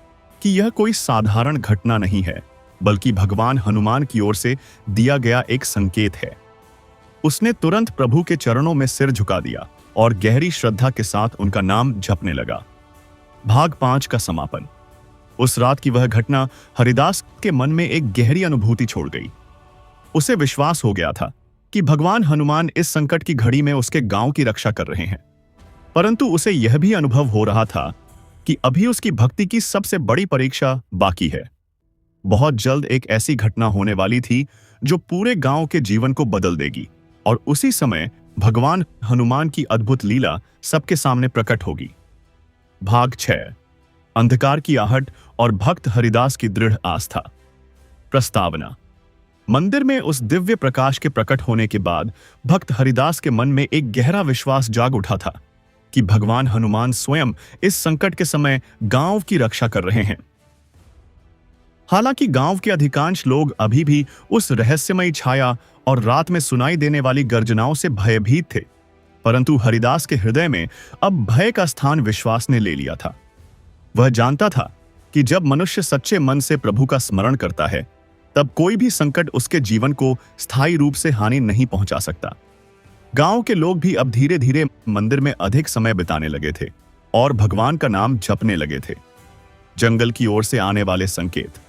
कि यह कोई साधारण घटना नहीं है, बल्कि भगवान हनुमान की ओर से दिया गया एक संकेत है। उसने तुरंत प्रभु के चरणों में सिर झुका दिया और गहरी श्रद्धा के साथ उनका नाम जपने लगा। भाग 5 का समापन। उस रात की वह घटना हरिदास के मन में एक गहरी अनुभूति छोड़ गई। उसे विश्वास हो गया था कि भगवान हनुमान इस संकट की घड़ी में उसके गांव की रक्षा कर रहे हैं, परंतु उसे यह भी अनुभव हो रहा था कि अभी उसकी भक्ति की सबसे बड़ी परीक्षा बाकी है। बहुत जल्द एक ऐसी घटना होने वाली थी जो पूरे गांव के जीवन को बदल देगी, और उसी समय भगवान हनुमान की अद्भुत लीला सबके सामने प्रकट होगी। भाग 6। अंधकार की आहट और भक्त हरिदास की दृढ़ आस्था। प्रस्तावना। मंदिर में उस दिव्य प्रकाश के प्रकट होने के बाद भक्त हरिदास के मन में एक गहरा विश्वास जाग उठा था कि भगवान हनुमान स्वयं इस संकट के समय गांव की रक्षा कर रहे हैं। हालांकि गांव के अधिकांश लोग अभी भी उस रहस्यमयी छाया और रात में सुनाई देने वाली गर्जनाओं से भयभीत थे, परंतु हरिदास के हृदय में अब भय का स्थान विश्वास ने ले लिया था। वह जानता था कि जब मनुष्य सच्चे मन से प्रभु का स्मरण करता है, तब कोई भी संकट उसके जीवन को स्थायी रूप से हानि नहीं पहुंचा सकता। गांव के लोग भी अब धीरे धीरे मंदिर में अधिक समय बिताने लगे थे और भगवान का नाम जपने लगे थे। जंगल की ओर से आने वाले संकेत।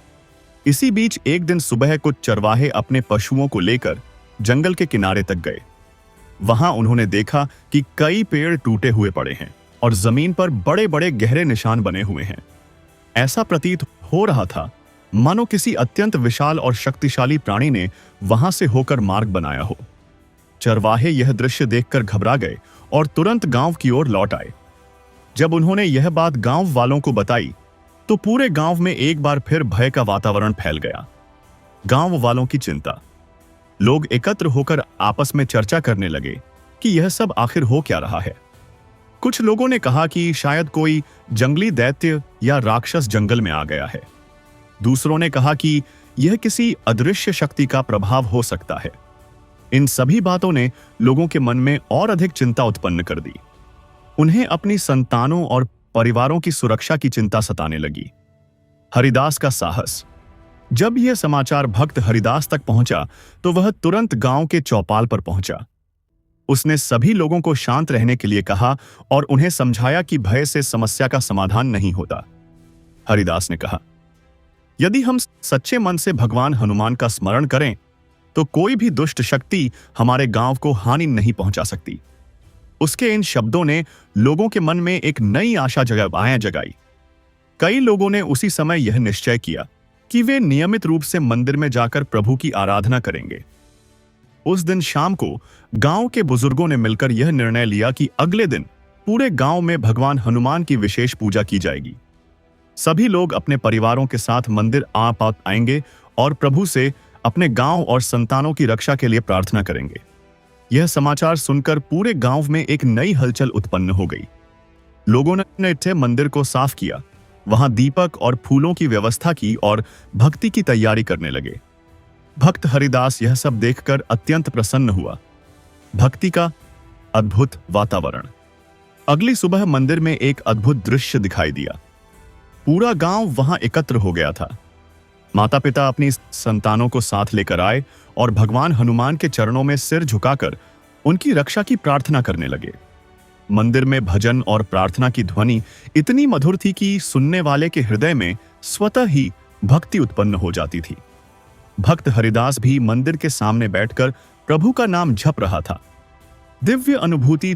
इसी बीच एक दिन सुबह कुछ चरवाहे अपने पशुओं को लेकर जंगल के किनारे तक गए। वहां उन्होंने देखा कि कई पेड़ टूटे हुए पड़े हैं और जमीन पर बड़े बड़े गहरे निशान बने हुए हैं। ऐसा प्रतीत हो रहा था मानो किसी अत्यंत विशाल और शक्तिशाली प्राणी ने वहां से होकर मार्ग बनाया हो। चरवाहे यह दृश्य देखकर घबरा गए और तुरंत गांव की ओर लौट आए। जब उन्होंने यह बात गांव वालों को बताई तो पूरे गांव में एक बार फिर भय का वातावरण फैल गया। गांव वालों की चिंता। लोग एकत्र होकर आपस में चर्चा करने लगे कि यह सब आखिर हो क्या रहा है। कुछ लोगों ने कहा कि शायद कोई जंगली दैत्य या राक्षस जंगल में आ गया है। दूसरों ने कहा कि यह किसी अदृश्य शक्ति का प्रभाव हो सकता है। इन सभी बातों ने लोगों के मन में और अधिक चिंता उत्पन्न कर दी। उन्हें अपनी संतानों और परिवारों की सुरक्षा की चिंता सताने लगी। हरिदास का साहस। जब यह समाचार भक्त हरिदास तक पहुंचा तो वह तुरंत गांव के चौपाल पर पहुंचा। उसने सभी लोगों को शांत रहने के लिए कहा और उन्हें समझाया कि भय से समस्या का समाधान नहीं होता। हरिदास ने कहा, यदि हम सच्चे मन से भगवान हनुमान का स्मरण करें तो कोई भी दुष्ट शक्ति हमारे गांव को हानि नहीं पहुंचा सकती। उसके इन शब्दों ने लोगों के मन में एक नई आशा जगाई। कई लोगों ने उसी समय यह निश्चय किया कि वे नियमित रूप से मंदिर में जाकर प्रभु की आराधना करेंगे। उस दिन शाम को गांव के बुजुर्गों ने मिलकर यह निर्णय लिया कि अगले दिन पूरे गांव में भगवान हनुमान की विशेष पूजा की जाएगी। सभी लोग अपने परिवारों के साथ मंदिर आएंगे और प्रभु से अपने गांव और संतानों की रक्षा के लिए प्रार्थना करेंगे। यह समाचार सुनकर पूरे गांव में एक नई हलचल उत्पन्न हो गई। लोगों ने मंदिर को साफ किया, वहां दीपक और फूलों की व्यवस्था की और भक्ति की तैयारी करने लगे। भक्त हरिदास यह सब देखकर अत्यंत प्रसन्न हुआ। भक्ति का अद्भुत वातावरण। अगली सुबह मंदिर में एक अद्भुत दृश्य दिखाई दिया। पूरा गांव वहां एकत्र हो गया था। माता पिता अपनी संतानों को साथ लेकर आए और भगवान हनुमान के चरणों में सिर झुकाकर उनकी रक्षा की प्रार्थना करने लगे। मंदिर में भजन और प्रार्थना की ध्वनि इतनी मधुर थी कि सुनने वाले के हृदय में स्वतः ही भक्ति उत्पन्न हो जाती थी। भक्त हरिदास भी मंदिर के सामने बैठकर प्रभु का नाम जप रहा था। दिव्य अनुभूति।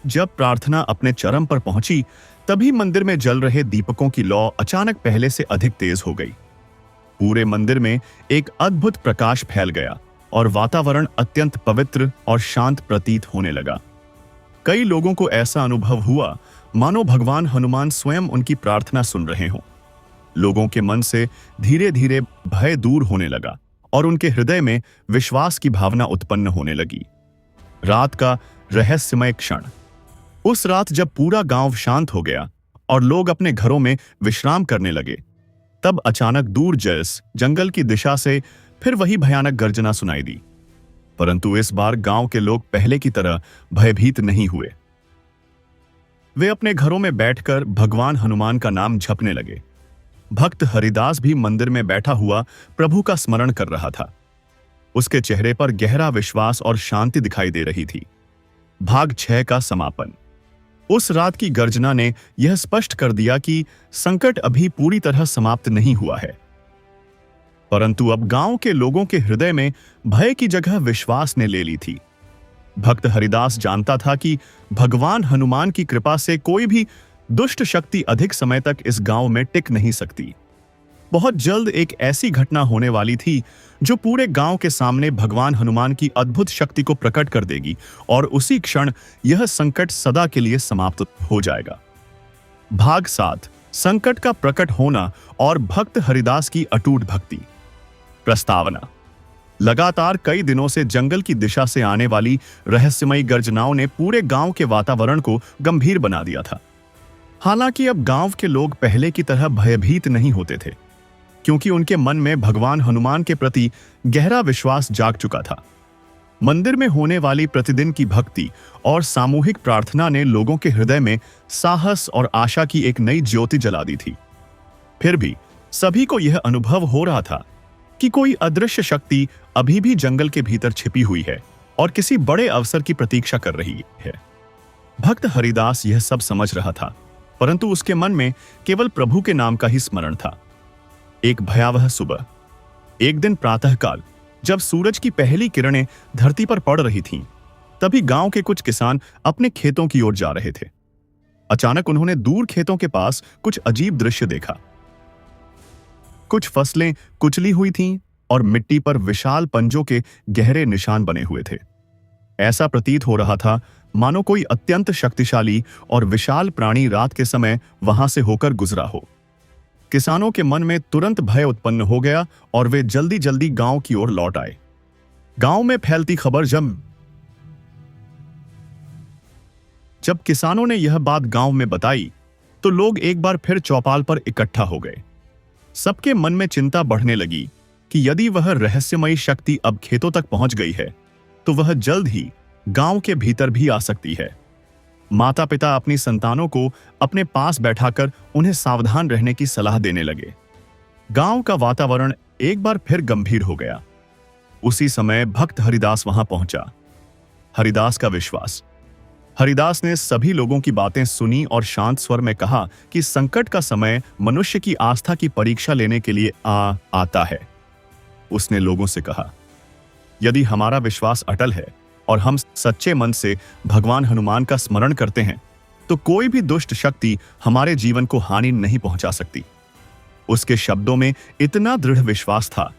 जब प्रार्थना अपने चरम पर पहुंची, तभी मंदिर में जल रहे दीपकों की लौ अचानक पहले से अधिक तेज हो गई। पूरे मंदिर में एक अद्भुत प्रकाश फैल गया और वातावरण अत्यंत पवित्र और शांत प्रतीत होने लगा। कई लोगों को ऐसा अनुभव हुआ मानो भगवान हनुमान स्वयं उनकी प्रार्थना सुन रहे हों। लोगों के मन से धीरे धीरे भय दूर होने लगा और उनके हृदय में विश्वास की भावना उत्पन्न होने लगी। रात का रहस्यमय क्षण। उस रात जब पूरा गांव शांत हो गया और लोग अपने घरों में विश्राम करने लगे, तब अचानक दूर जंगल की दिशा से फिर वही भयानक गर्जना सुनाई दी। परंतु इस बार गांव के लोग पहले की तरह भयभीत नहीं हुए। वे अपने घरों में बैठकर भगवान हनुमान का नाम जपने लगे। भक्त हरिदास भी मंदिर में बैठा हुआ प्रभु का स्मरण कर रहा था। उसके चेहरे पर गहरा विश्वास और शांति दिखाई दे रही थी। भाग 6 का समापन। उस रात की गर्जना ने यह स्पष्ट कर दिया कि संकट अभी पूरी तरह समाप्त नहीं हुआ है, परंतु अब गांव के लोगों के हृदय में भय की जगह विश्वास ने ले ली थी। भक्त हरिदास जानता था कि भगवान हनुमान की कृपा से कोई भी दुष्ट शक्ति अधिक समय तक इस गांव में टिक नहीं सकती। बहुत जल्द एक ऐसी घटना होने वाली थी जो पूरे गांव के सामने भगवान हनुमान की अद्भुत शक्ति को प्रकट कर देगी और उसी क्षण यह संकट सदा के लिए समाप्त हो जाएगा। भाग 7। संकट का प्रकट होना और भक्त हरिदास की अटूट भक्ति। प्रस्तावना। लगातार कई दिनों से जंगल की दिशा से आने वाली रहस्यमयी गर्जनाओं ने पूरे गांव के वातावरण को गंभीर बना दिया था। हालांकि अब गांव के लोग पहले की तरह भयभीत नहीं होते थे, क्योंकि उनके मन में भगवान हनुमान के प्रति गहरा विश्वास जाग चुका था। मंदिर में होने वाली प्रतिदिन की भक्ति और सामूहिक प्रार्थना ने लोगों के हृदय में साहस और आशा की एक नई ज्योति जला दी थी। फिर भी सभी को यह अनुभव हो रहा था कि कोई अदृश्य शक्ति अभी भी जंगल के भीतर छिपी हुई है और किसी बड़े अवसर की प्रतीक्षा कर रही है। भक्त हरिदास यह सब समझ रहा था, परंतु उसके मन में केवल प्रभु के नाम का ही स्मरण था। एक भयावह सुबह। एक दिन प्रातःकाल जब सूरज की पहली किरणें धरती पर पड़ रही थीं, तभी गांव के कुछ किसान अपने खेतों की ओर जा रहे थे। अचानक उन्होंने दूर खेतों के पास कुछ अजीब दृश्य देखा। कुछ फसलें कुचली हुई थीं और मिट्टी पर विशाल पंजों के गहरे निशान बने हुए थे। ऐसा प्रतीत हो रहा था मानो कोई अत्यंत शक्तिशाली और विशाल प्राणी रात के समय वहां से होकर गुजरा हो। किसानों के मन में तुरंत भय उत्पन्न हो गया और वे जल्दी जल्दी गांव की ओर लौट आए। गांव में फैलती खबर जब किसानों ने यह बात गांव में बताई, तो लोग एक बार फिर चौपाल पर इकट्ठा हो गए। सबके मन में चिंता बढ़ने लगी कि यदि वह रहस्यमयी शक्ति अब खेतों तक पहुंच गई है, तो वह जल्द ही गांव के भीतर भी आ सकती है। माता पिता अपनी संतानों को अपने पास बैठाकर उन्हें सावधान रहने की सलाह देने लगे। गांव का वातावरण एक बार फिर गंभीर हो गया। उसी समय भक्त हरिदास वहां पहुंचा। हरिदास का विश्वास। हरिदास ने सभी लोगों की बातें सुनी और शांत स्वर में कहा कि संकट का समय मनुष्य की आस्था की परीक्षा लेने के लिए आता है। उसने लोगों से कहा, यदि हमारा विश्वास अटल है और हम सच्चे मन से भगवान हनुमान का स्मरण करते हैं, तो कोई भी दुष्ट शक्ति हमारे जीवन को हानि नहीं पहुंचा सकती। उसके शब्दों में इतना दृढ़ विश्वास था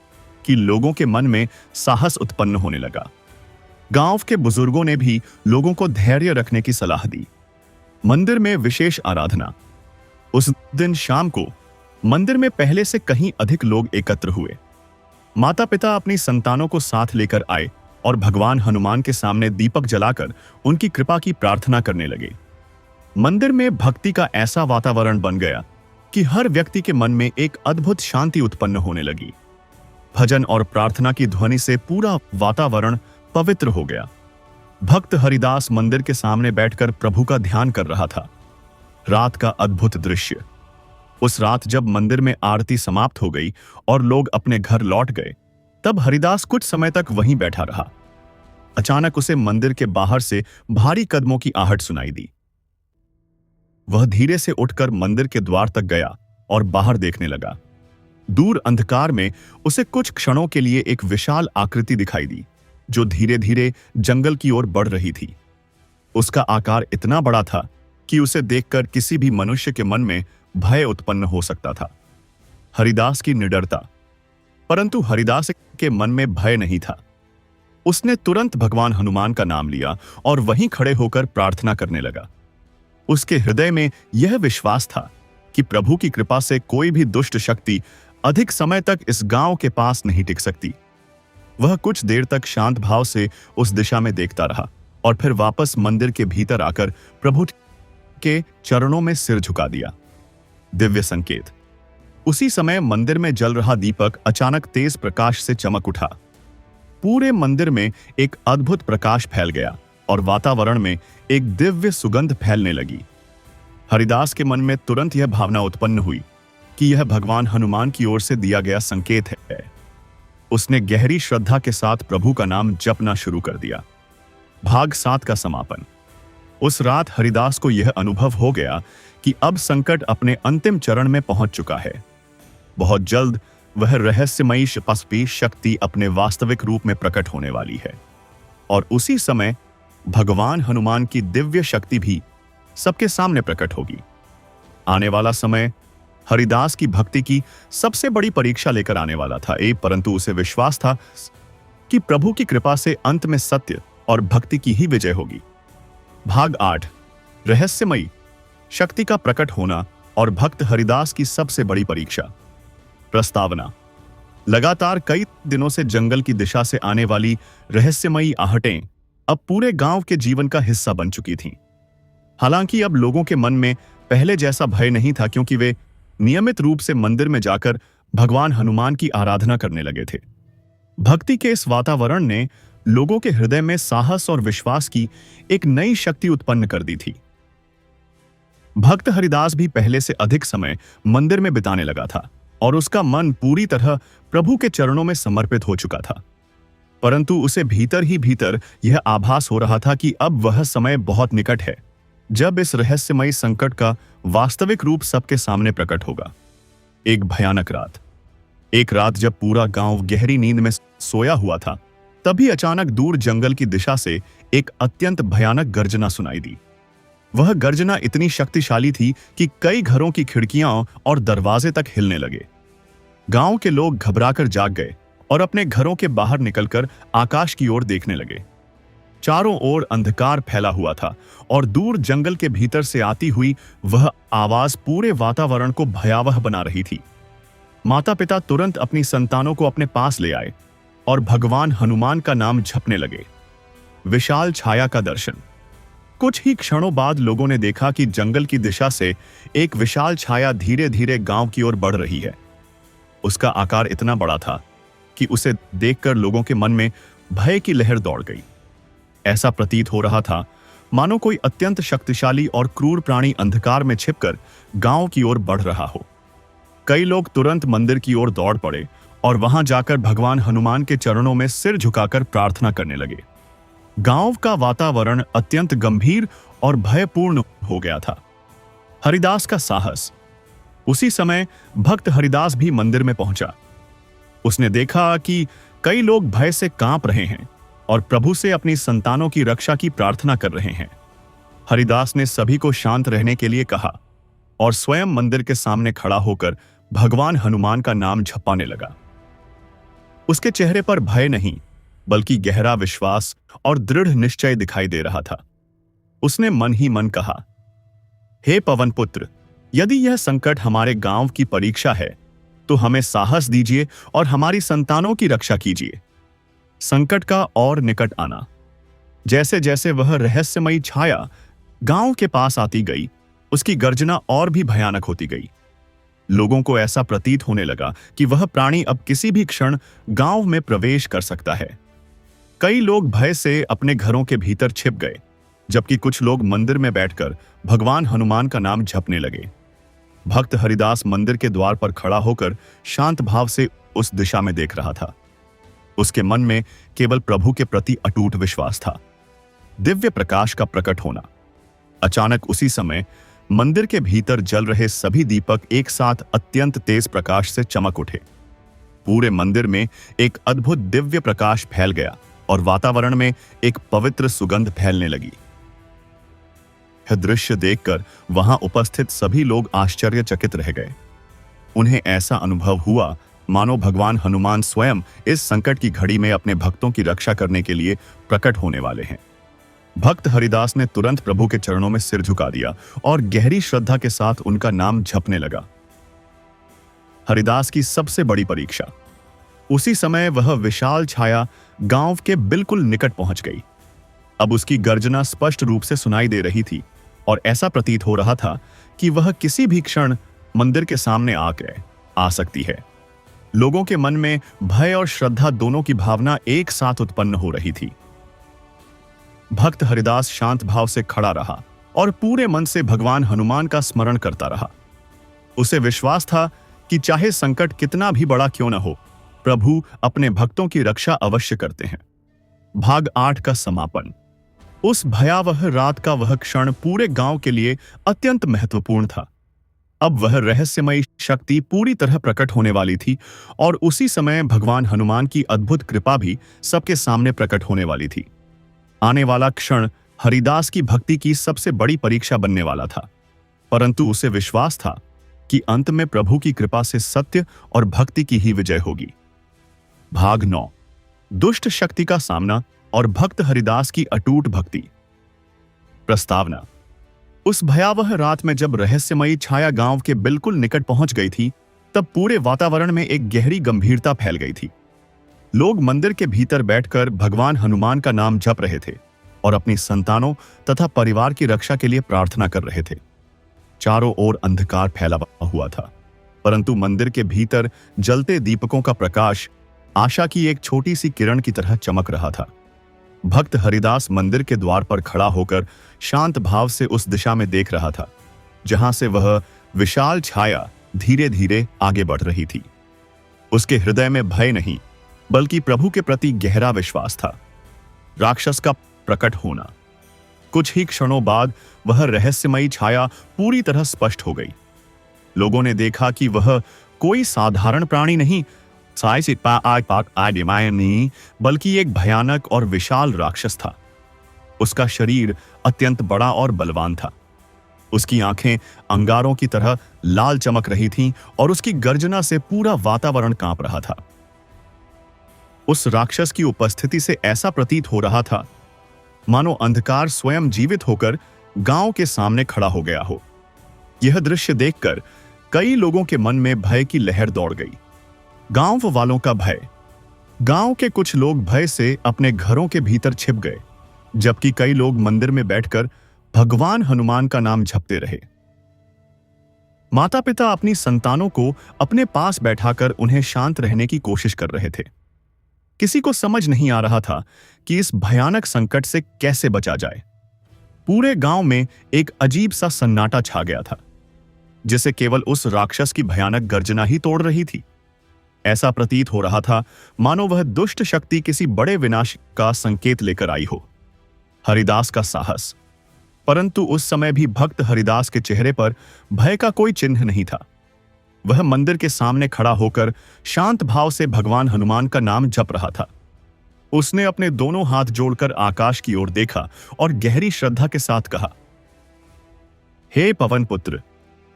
कि लोगों के मन में साहस उत्पन्न होने लगा। गांव के बुजुर्गों ने भी लोगों को धैर्य रखने की सलाह दी। मंदिर में विशेष आराधना। उस दिन शाम को मंदिर में पहले से कहीं अधिक लोग एकत्र हुए। माता पिता अपनी संतानों को साथ लेकर आए और भगवान हनुमान के सामने दीपक जलाकर उनकी कृपा की प्रार्थना करने लगे। मंदिर में भक्ति का ऐसा वातावरण बन गया कि हर व्यक्ति के मन में एक अद्भुत शांति उत्पन्न होने लगी। भजन और प्रार्थना की ध्वनि से पूरा वातावरण पवित्र हो गया। भक्त हरिदास मंदिर के सामने बैठकर प्रभु का ध्यान कर रहा था। रात का अद्भुत दृश्य। उस रात जब मंदिर में आरती समाप्त हो गई और लोग अपने घर लौट गए, तब हरिदास कुछ समय तक वहीं बैठा रहा। अचानक उसे मंदिर के बाहर से भारी कदमों की आहट सुनाई दी। वह धीरे से उठकर मंदिर के द्वार तक गया और बाहर देखने लगा। दूर अंधकार में उसे कुछ क्षणों के लिए एक विशाल आकृति दिखाई दी, जो धीरे धीरे जंगल की ओर बढ़ रही थी। उसका आकार इतना बड़ा था कि उसे देखकर किसी भी मनुष्य के मन में भय उत्पन्न हो सकता था। हरिदास की निडरता। परंतु हरिदास के मन में भय नहीं था। उसने तुरंत भगवान हनुमान का नाम लिया और वहीं खड़े होकर प्रार्थना करने लगा। उसके हृदय में यह विश्वास था कि प्रभु की कृपा से कोई भी दुष्ट शक्ति अधिक समय तक इस गांव के पास नहीं टिक सकती। वह कुछ देर तक शांत भाव से उस दिशा में देखता रहा और फिर वापस मंदिर के भीतर आकर प्रभु के चरणों में सिर झुका दिया। दिव्य संकेत। उसी समय मंदिर में जल रहा दीपक अचानक तेज प्रकाश से चमक उठा। पूरे मंदिर में एक अद्भुत प्रकाश फैल गया और वातावरण में एक दिव्य सुगंध फैलने लगी। हरिदास के मन में तुरंत यह भावना उत्पन्न हुई कि यह भगवान हनुमान की ओर से दिया गया संकेत है। उसने गहरी श्रद्धा के साथ प्रभु का नाम जपना शुरू कर दिया। भाग 7 का समापन। उस रात हरिदास को यह अनुभव हो गया कि अब संकट अपने अंतिम चरण में पहुंच चुका है। बहुत जल्द वह रहस्यमयी पशुपति शक्ति अपने वास्तविक रूप में प्रकट होने वाली है और उसी समय भगवान हनुमान की दिव्य शक्ति भी सबके सामने प्रकट होगी। आने वाला समय हरिदास की भक्ति की सबसे बड़ी परीक्षा लेकर आने वाला था, परंतु उसे विश्वास था कि प्रभु की कृपा से अंत में सत्य और भक्ति की ही विजय होगी। भाग 8। रहस्यमयी शक्ति का प्रकट होना और भक्त हरिदास की सबसे बड़ी परीक्षा। प्रस्तावना। लगातार कई दिनों से जंगल की दिशा से आने वाली रहस्यमयी आहटें अब पूरे गांव के जीवन का हिस्सा बन चुकी थीं। हालांकि अब लोगों के मन में पहले जैसा भय नहीं था, क्योंकि वे नियमित रूप से मंदिर में जाकर भगवान हनुमान की आराधना करने लगे थे। भक्ति के इस वातावरण ने लोगों के हृदय में साहस और विश्वास की एक नई शक्ति उत्पन्न कर दी थी। भक्त हरिदास भी पहले से अधिक समय मंदिर में बिताने लगा था और उसका मन पूरी तरह प्रभु के चरणों में समर्पित हो चुका था। परंतु उसे भीतर ही भीतर यह आभास हो रहा था कि अब वह समय बहुत निकट है जब इस रहस्यमयी संकट का वास्तविक रूप सबके सामने प्रकट होगा। एक भयानक रात। एक रात जब पूरा गांव गहरी नींद में सोया हुआ था, तभी अचानक दूर जंगल की दिशा से एक अत्यंत भयानक गर्जना सुनाई दी। वह गर्जना इतनी शक्तिशाली थी कि कई घरों की खिड़कियां और दरवाजे तक हिलने लगे। गांव के लोग घबराकर जाग गए और अपने घरों के बाहर निकलकर आकाश की ओर देखने लगे। चारों ओर अंधकार फैला हुआ था और दूर जंगल के भीतर से आती हुई वह आवाज पूरे वातावरण को भयावह बना रही थी। माता पिता तुरंत अपनी संतानों को अपने पास ले आए और भगवान हनुमान का नाम जपने लगे। विशाल छाया का दर्शन। कुछ ही क्षणों बाद लोगों ने देखा कि जंगल की दिशा से एक विशाल छाया धीरे धीरे गांव की ओर बढ़ रही है। उसका आकार इतना बड़ा था कि उसे देखकर लोगों के मन में भय की लहर दौड़ गई। ऐसा प्रतीत हो रहा था मानो कोई अत्यंत शक्तिशाली और क्रूर प्राणी अंधकार में छिपकर गांव की ओर बढ़ रहा हो। कई लोग तुरंत मंदिर की ओर दौड़ पड़े और वहां जाकर भगवान हनुमान के चरणों में सिर झुकाकर प्रार्थना करने लगे। गांव का वातावरण अत्यंत गंभीर और भयपूर्ण हो गया था। हरिदास का साहस। उसी समय भक्त हरिदास भी मंदिर में पहुंचा। उसने देखा कि कई लोग भय से कांप रहे हैं और प्रभु से अपनी संतानों की रक्षा की प्रार्थना कर रहे हैं। हरिदास ने सभी को शांत रहने के लिए कहा और स्वयं मंदिर के सामने खड़ा होकर भगवान हनुमान का नाम जपाने लगा। उसके चेहरे पर भय नहीं, बल्कि गहरा विश्वास और दृढ़ निश्चय दिखाई दे रहा था। उसने मन ही मन कहा, हे पवन पुत्र, यदि यह संकट हमारे गांव की परीक्षा है तो हमें साहस दीजिए और हमारी संतानों की रक्षा कीजिए। संकट का और निकट आना। जैसे जैसे वह रहस्यमयी छाया गांव के पास आती गई, उसकी गर्जना और भी भयानक होती गई। लोगों को ऐसा प्रतीत होने लगा कि वह प्राणी अब किसी भी क्षण गांव में प्रवेश कर सकता है। कई लोग भय से अपने घरों के भीतर छिप गए, जबकि कुछ लोग मंदिर में बैठकर भगवान हनुमान का नाम जपने लगे। भक्त हरिदास मंदिर के द्वार पर खड़ा होकर शांत भाव से उस दिशा में देख रहा था। उसके मन में केवल प्रभु के प्रति अटूट विश्वास था। दिव्य प्रकाश का प्रकट होना। अचानक उसी समय मंदिर के भीतर जल रहे सभी दीपक एक साथ अत्यंत तेज प्रकाश से चमक उठे। पूरे मंदिर में एक अद्भुत दिव्य प्रकाश फैल गया और वातावरण में एक पवित्र सुगंध फैलने लगी। यह दृश्य देखकर वहां उपस्थित सभी लोग आश्चर्यचकित रह गए। उन्हें ऐसा अनुभव हुआ मानो भगवान हनुमान स्वयं इस संकट की घड़ी में अपने भक्तों की रक्षा करने के लिए प्रकट होने वाले हैं। भक्त हरिदास ने तुरंत प्रभु के चरणों में सिर झुका दिया और गहरी श्रद्धा के साथ उनका नाम जपने लगा। हरिदास की सबसे बड़ी परीक्षा। उसी समय वह विशाल छाया गांव के बिल्कुल निकट पहुंच गई। अब उसकी गर्जना स्पष्ट रूप से सुनाई दे रही थी और ऐसा प्रतीत हो रहा था कि वह किसी भी क्षण मंदिर के सामने आ सकती है। लोगों के मन में भय और श्रद्धा दोनों की भावना एक साथ उत्पन्न हो रही थी। भक्त हरिदास शांत भाव से खड़ा रहा और पूरे मन से भगवान हनुमान का स्मरण करता रहा। उसे विश्वास था कि चाहे संकट कितना भी बड़ा क्यों न हो, प्रभु अपने भक्तों की रक्षा अवश्य करते हैं। भाग 8 का समापन। उस भयावह रात का वह क्षण पूरे गांव के लिए अत्यंत महत्वपूर्ण था। अब वह रहस्यमयी शक्ति पूरी तरह प्रकट होने वाली थी और उसी समय भगवान हनुमान की अद्भुत कृपा भी सबके सामने प्रकट होने वाली थी। आने वाला क्षण हरिदास की भक्ति की सबसे बड़ी परीक्षा बनने वाला था, परंतु उसे विश्वास था कि अंत में प्रभु की कृपा से सत्य और भक्ति की ही विजय होगी। भाग 9। दुष्ट शक्ति का सामना और भक्त हरिदास की अटूट भक्ति। प्रस्तावना। उस भयावह रात में जब रहस्यमयी छाया गांव के बिल्कुल निकट पहुंच गई थी, तब पूरे वातावरण में एक गहरी गंभीरता फैल गई थी। लोग मंदिर के भीतर बैठकर भगवान हनुमान का नाम जप रहे थे और अपनी संतानों तथा परिवार की रक्षा के लिए प्रार्थना कर रहे थे। चारों ओर अंधकार फैला हुआ था, परंतु मंदिर के भीतर जलते दीपकों का प्रकाश आशा की एक छोटी सी किरण की तरह चमक रहा था। भक्त हरिदास मंदिर के द्वार पर खड़ा होकर शांत भाव से उस दिशा में देख रहा था जहां से वह विशाल छाया धीरे धीरे आगे बढ़ रही थी। उसके हृदय में भय नहीं, बल्कि प्रभु के प्रति गहरा विश्वास था। राक्षस का प्रकट होना। कुछ ही क्षणों बाद वह रहस्यमयी छाया पूरी तरह स्पष्ट हो गई। लोगों ने देखा कि वह कोई साधारण प्राणी नहीं, बल्कि एक भयानक और विशाल राक्षस था। उसका शरीर अत्यंत बड़ा और बलवान था। उसकी आंखें अंगारों की तरह लाल चमक रही थीं और उसकी गर्जना से पूरा वातावरण कांप रहा था। उस राक्षस की उपस्थिति से ऐसा प्रतीत हो रहा था मानो अंधकार स्वयं जीवित होकर गांव के सामने खड़ा हो गया हो। यह दृश्य देखकर कई लोगों के मन में भय की लहर दौड़ गई। गांव वालों का भय। गांव के कुछ लोग भय से अपने घरों के भीतर छिप गए, जबकि कई लोग मंदिर में बैठकर भगवान हनुमान का नाम जपते रहे। माता पिता अपनी संतानों को अपने पास बैठाकर उन्हें शांत रहने की कोशिश कर रहे थे। किसी को समझ नहीं आ रहा था कि इस भयानक संकट से कैसे बचा जाए। पूरे गांव में एक अजीब सा सन्नाटा छा गया था, जिसे केवल उस राक्षस की भयानक गर्जना ही तोड़ रही थी। ऐसा प्रतीत हो रहा था मानो वह दुष्ट शक्ति किसी बड़े विनाश का संकेत लेकर आई हो। हरिदास का साहस। परंतु उस समय भी भक्त हरिदास के चेहरे पर भय का कोई चिन्ह नहीं था। वह मंदिर के सामने खड़ा होकर शांत भाव से भगवान हनुमान का नाम जप रहा था। उसने अपने दोनों हाथ जोड़कर आकाश की ओर देखा और गहरी श्रद्धा के साथ कहा, हे पवन पुत्र,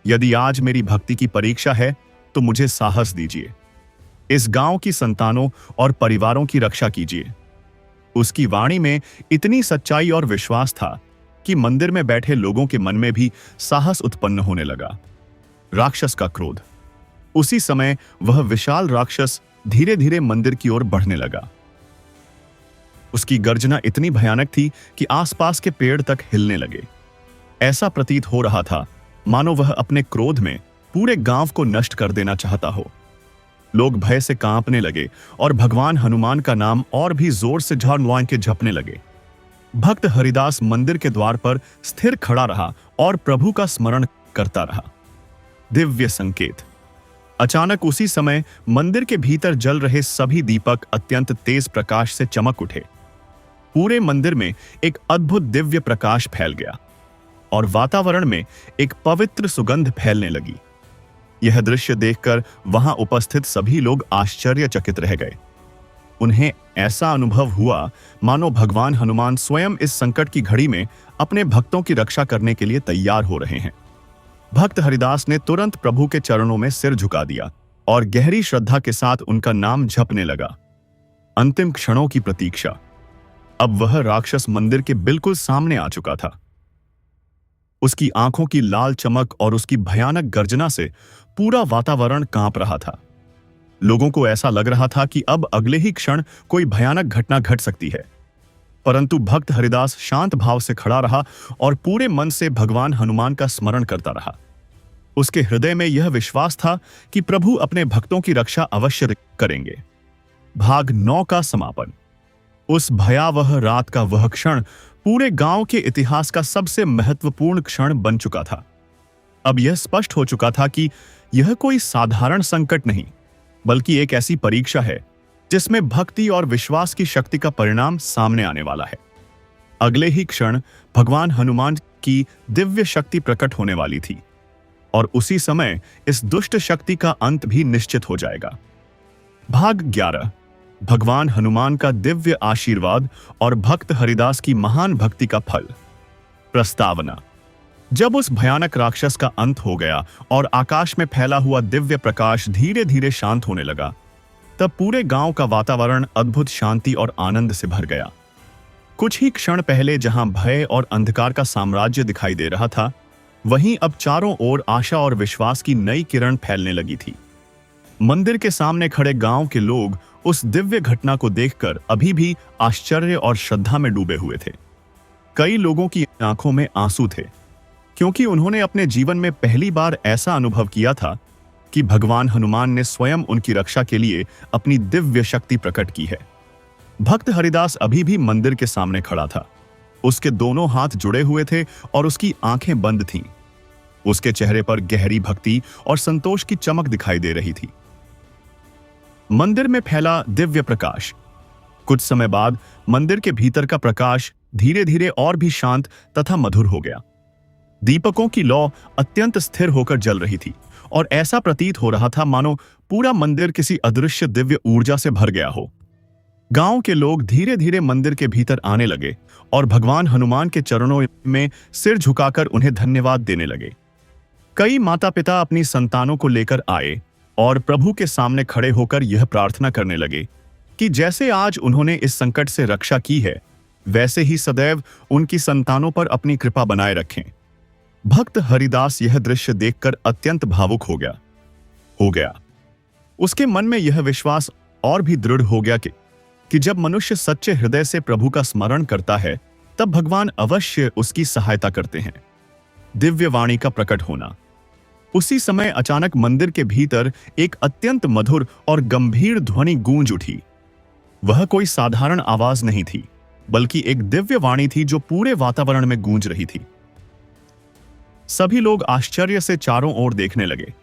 यदि आज मेरी भक्ति की परीक्षा है तो मुझे साहस दीजिए। इस गांव की संतानों और परिवारों की रक्षा कीजिए। उसकी वाणी में इतनी सच्चाई और विश्वास था कि मंदिर में बैठे लोगों के मन में भी साहस उत्पन्न होने लगा। राक्षस का क्रोध। उसी समय वह विशाल राक्षस धीरे धीरे मंदिर की ओर बढ़ने लगा। उसकी गर्जना इतनी भयानक थी कि आसपास के पेड़ तक हिलने लगे। ऐसा प्रतीत हो रहा था मानो वह अपने क्रोध में पूरे गांव को नष्ट कर देना चाहता हो। लोग भय से कांपने लगे और भगवान हनुमान का नाम और भी जोर से झड़वां के जपने लगे। भक्त हरिदास मंदिर के द्वार पर स्थिर खड़ा रहा और प्रभु का स्मरण करता रहा। दिव्य संकेत। अचानक उसी समय मंदिर के भीतर जल रहे सभी दीपक अत्यंत तेज प्रकाश से चमक उठे। पूरे मंदिर में एक अद्भुत दिव्य प्रकाश फैल गया और वातावरण में एक पवित्र सुगंध फैलने लगी। यह दृश्य देखकर वहां उपस्थित सभी लोग आश्चर्यचकित रह गए। उन्हें ऐसा अनुभव हुआ मानो भगवान हनुमान स्वयं इस संकट की घड़ी में अपने भक्तों की रक्षा करने के लिए तैयार हो रहे हैं। भक्त हरिदास ने तुरंत प्रभु के चरणों में सिर झुका दिया और गहरी श्रद्धा के साथ उनका नाम जपने लगा। अंतिम क्षणों की प्रतीक्षा। अब वह राक्षस मंदिर के बिल्कुल सामने आ चुका था। उसकी आंखों की लाल चमक और उसकी भयानक गर्जना से पूरा वातावरण कांप रहा था। लोगों को ऐसा लग रहा था कि अब अगले ही क्षण कोई भयानक घटना घट सकती है। परंतु भक्त हरिदास शांत भाव से खड़ा रहा और पूरे मन से भगवान हनुमान का स्मरण करता रहा। उसके हृदय में यह विश्वास था कि प्रभु अपने भक्तों की रक्षा अवश्य करेंगे। भाग 9 का समापन। उस भयावह रात का वह क्षण पूरे गांव के इतिहास का सबसे महत्वपूर्ण क्षण बन चुका था। अब यह स्पष्ट हो चुका था कि यह कोई साधारण संकट नहीं, बल्कि एक ऐसी परीक्षा है जिसमें भक्ति और विश्वास की शक्ति का परिणाम सामने आने वाला है। अगले ही क्षण भगवान हनुमान की दिव्य शक्ति प्रकट होने वाली थी और उसी समय इस दुष्ट शक्ति का अंत भी निश्चित हो जाएगा। भाग 11। भगवान हनुमान का दिव्य आशीर्वाद और भक्त हरिदास की महान भक्ति का फल। प्रस्तावना। जब उस भयानक राक्षस का अंत हो गया और आकाश में फैला हुआ दिव्य प्रकाश धीरे धीरे शांत होने लगा, तब पूरे गांव का वातावरण अद्भुत शांति और आनंद से भर गया। कुछ ही क्षण पहले जहां भय और अंधकार का साम्राज्य दिखाई दे रहा था, वहीं अब चारों ओर आशा और विश्वास की नई किरण फैलने लगी थी। मंदिर के सामने खड़े गांव के लोग उस दिव्य घटना को देखकर अभी भी आश्चर्य और श्रद्धा में डूबे हुए थे। कई लोगों की आंखों में आंसू थे, क्योंकि उन्होंने अपने जीवन में पहली बार ऐसा अनुभव किया था कि भगवान हनुमान ने स्वयं उनकी रक्षा के लिए अपनी दिव्य शक्ति प्रकट की है। भक्त हरिदास अभी भी मंदिर के सामने खड़ा था। उसके दोनों हाथ जुड़े हुए थे और उसकी आंखें बंद थीं। उसके चेहरे पर गहरी भक्ति और संतोष की चमक दिखाई दे रही थी। मंदिर में फैला दिव्य प्रकाश। कुछ समय बाद मंदिर के भीतर का प्रकाश धीरे धीरे और भी शांत तथा मधुर हो गया। दीपकों की लौ अत्यंत स्थिर होकर जल रही थी और ऐसा प्रतीत हो रहा था मानो पूरा मंदिर किसी अदृश्य दिव्य ऊर्जा से भर गया हो। गांव के लोग धीरे धीरे मंदिर के भीतर आने लगे और भगवान हनुमान के चरणों में सिर झुकाकर उन्हें धन्यवाद देने लगे। कई माता पिता अपनी संतानों को लेकर आए और प्रभु के सामने खड़े होकर यह प्रार्थना करने लगे कि जैसे आज उन्होंने इस संकट से रक्षा की है, वैसे ही सदैव उनकी संतानों पर अपनी कृपा बनाए रखें। भक्त हरिदास यह दृश्य देखकर अत्यंत भावुक हो गया। उसके मन में यह विश्वास और भी दृढ़ हो गया कि जब मनुष्य सच्चे हृदय से प्रभु का स्मरण करता है, तब भगवान अवश्य उसकी सहायता करते हैं। दिव्य वाणी का प्रकट होना। उसी समय अचानक मंदिर के भीतर एक अत्यंत मधुर और गंभीर ध्वनि गूंज उठी। वह कोई साधारण आवाज नहीं थी, बल्कि एक दिव्य वाणी थी जो पूरे वातावरण में गूंज रही थी। सभी लोग आश्चर्य से चारों ओर देखने लगे,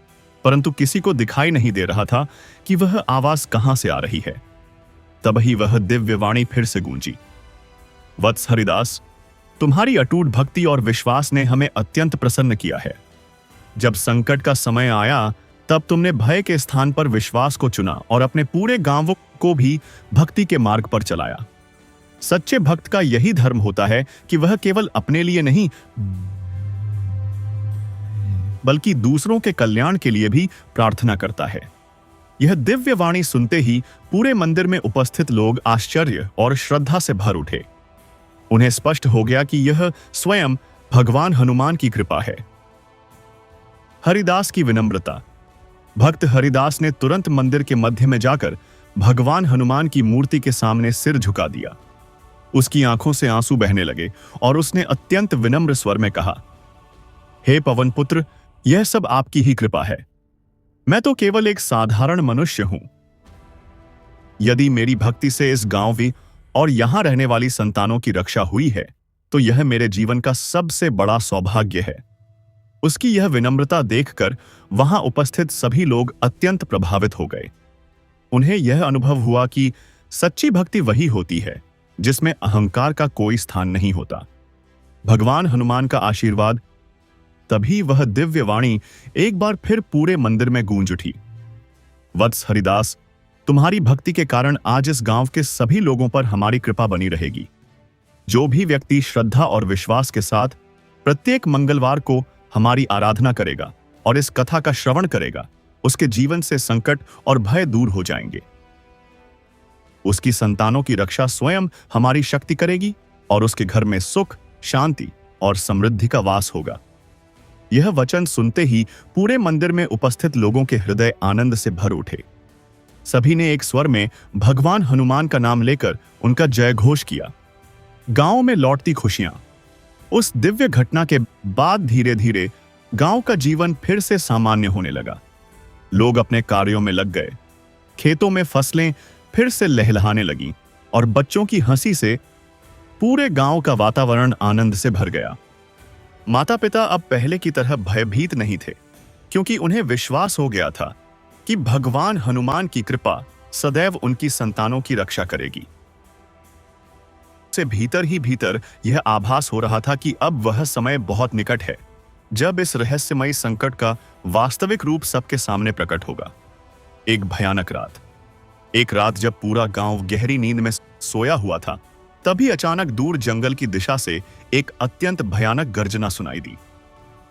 परंतु किसी को दिखाई नहीं दे रहा था कि वह आवाज कहां से आ रही है। तभी वह दिव्य वाणी फिर से गूंजी। वत्स हरिदास, तुम्हारी अटूट भक्ति और विश्वास ने हमें अत्यंत प्रसन्न किया है। जब संकट का समय आया, तब तुमने भय के स्थान पर विश्वास को चुना और अपने पूरे गांव को भी भक्ति के मार्ग पर चलाया। सच्चे भक्त का यही धर्म होता है कि वह केवल अपने लिए नहीं, बल्कि दूसरों के कल्याण के लिए भी प्रार्थना करता है। यह दिव्य वाणी सुनते ही पूरे मंदिर में उपस्थित लोग आश्चर्य और श्रद्धा से भर उठे। उन्हें स्पष्ट हो गया कि यह स्वयं भगवान हनुमान की कृपा है। हरिदास की विनम्रता। भक्त हरिदास ने तुरंत मंदिर के मध्य में जाकर भगवान हनुमान की मूर्ति के सामने सिर झुका दिया। उसकी आंखों से आंसू बहने लगे और उसने अत्यंत विनम्र स्वर में कहा, हे पवन पुत्र, यह सब आपकी ही कृपा है। मैं तो केवल एक साधारण मनुष्य हूं। यदि मेरी भक्ति से इस गांव भी और यहां रहने वाली संतानों की रक्षा हुई है, तो यह मेरे जीवन का सबसे बड़ा सौभाग्य है। उसकी यह विनम्रता देखकर वहां उपस्थित सभी लोग अत्यंत प्रभावित हो गए। उन्हें यह अनुभव हुआ कि सच्ची भक्ति वही होती है जिसमें अहंकार का कोई स्थान नहीं होता। भगवान हनुमान का आशीर्वाद। तभी वह दिव्य वाणी एक बार फिर पूरे मंदिर में गूंज उठी, वत्स हरिदास, तुम्हारी भक्ति के कारण आज इस गांव के सभी लोगों पर हमारी कृपा बनी रहेगी। जो भी व्यक्ति श्रद्धा और विश्वास के साथ प्रत्येक मंगलवार को हमारी आराधना करेगा और इस कथा का श्रवण करेगा, उसके जीवन से संकट और भय दूर हो जाएंगे। उसकी संतानों की रक्षा स्वयं हमारी शक्ति करेगी और उसके घर में सुख, शांति और समृद्धि का वास होगा। यह वचन सुनते ही पूरे मंदिर में उपस्थित लोगों के हृदय आनंद से भर उठे। सभी ने एक स्वर में भगवान हनुमान का नाम लेकर उनका जय घोष किया। गांव में लौटती खुशियां। उस दिव्य घटना के बाद धीरे धीरे गांव का जीवन फिर से सामान्य होने लगा। लोग अपने कार्यों में लग गए। खेतों में फसलें फिर से लहलहाने लगीं और बच्चों की हंसी से पूरे गांव का वातावरण आनंद से भर गया। माता पिता अब पहले की तरह भयभीत नहीं थे, क्योंकि उन्हें विश्वास हो गया था कि भगवान हनुमान की कृपा सदैव उनकी संतानों की रक्षा करेगी। से भीतर ही भीतर यह आभास हो रहा था कि अब वह समय बहुत निकट है जब इस रहस्यमयी संकट का वास्तविक रूप सबके सामने प्रकट होगा। एक भयानक रात। एक रात जब पूरा गांव गहरी नींद में सोया हुआ था, तभी अचानक दूर जंगल की दिशा से एक अत्यंत भयानक गर्जना सुनाई दी।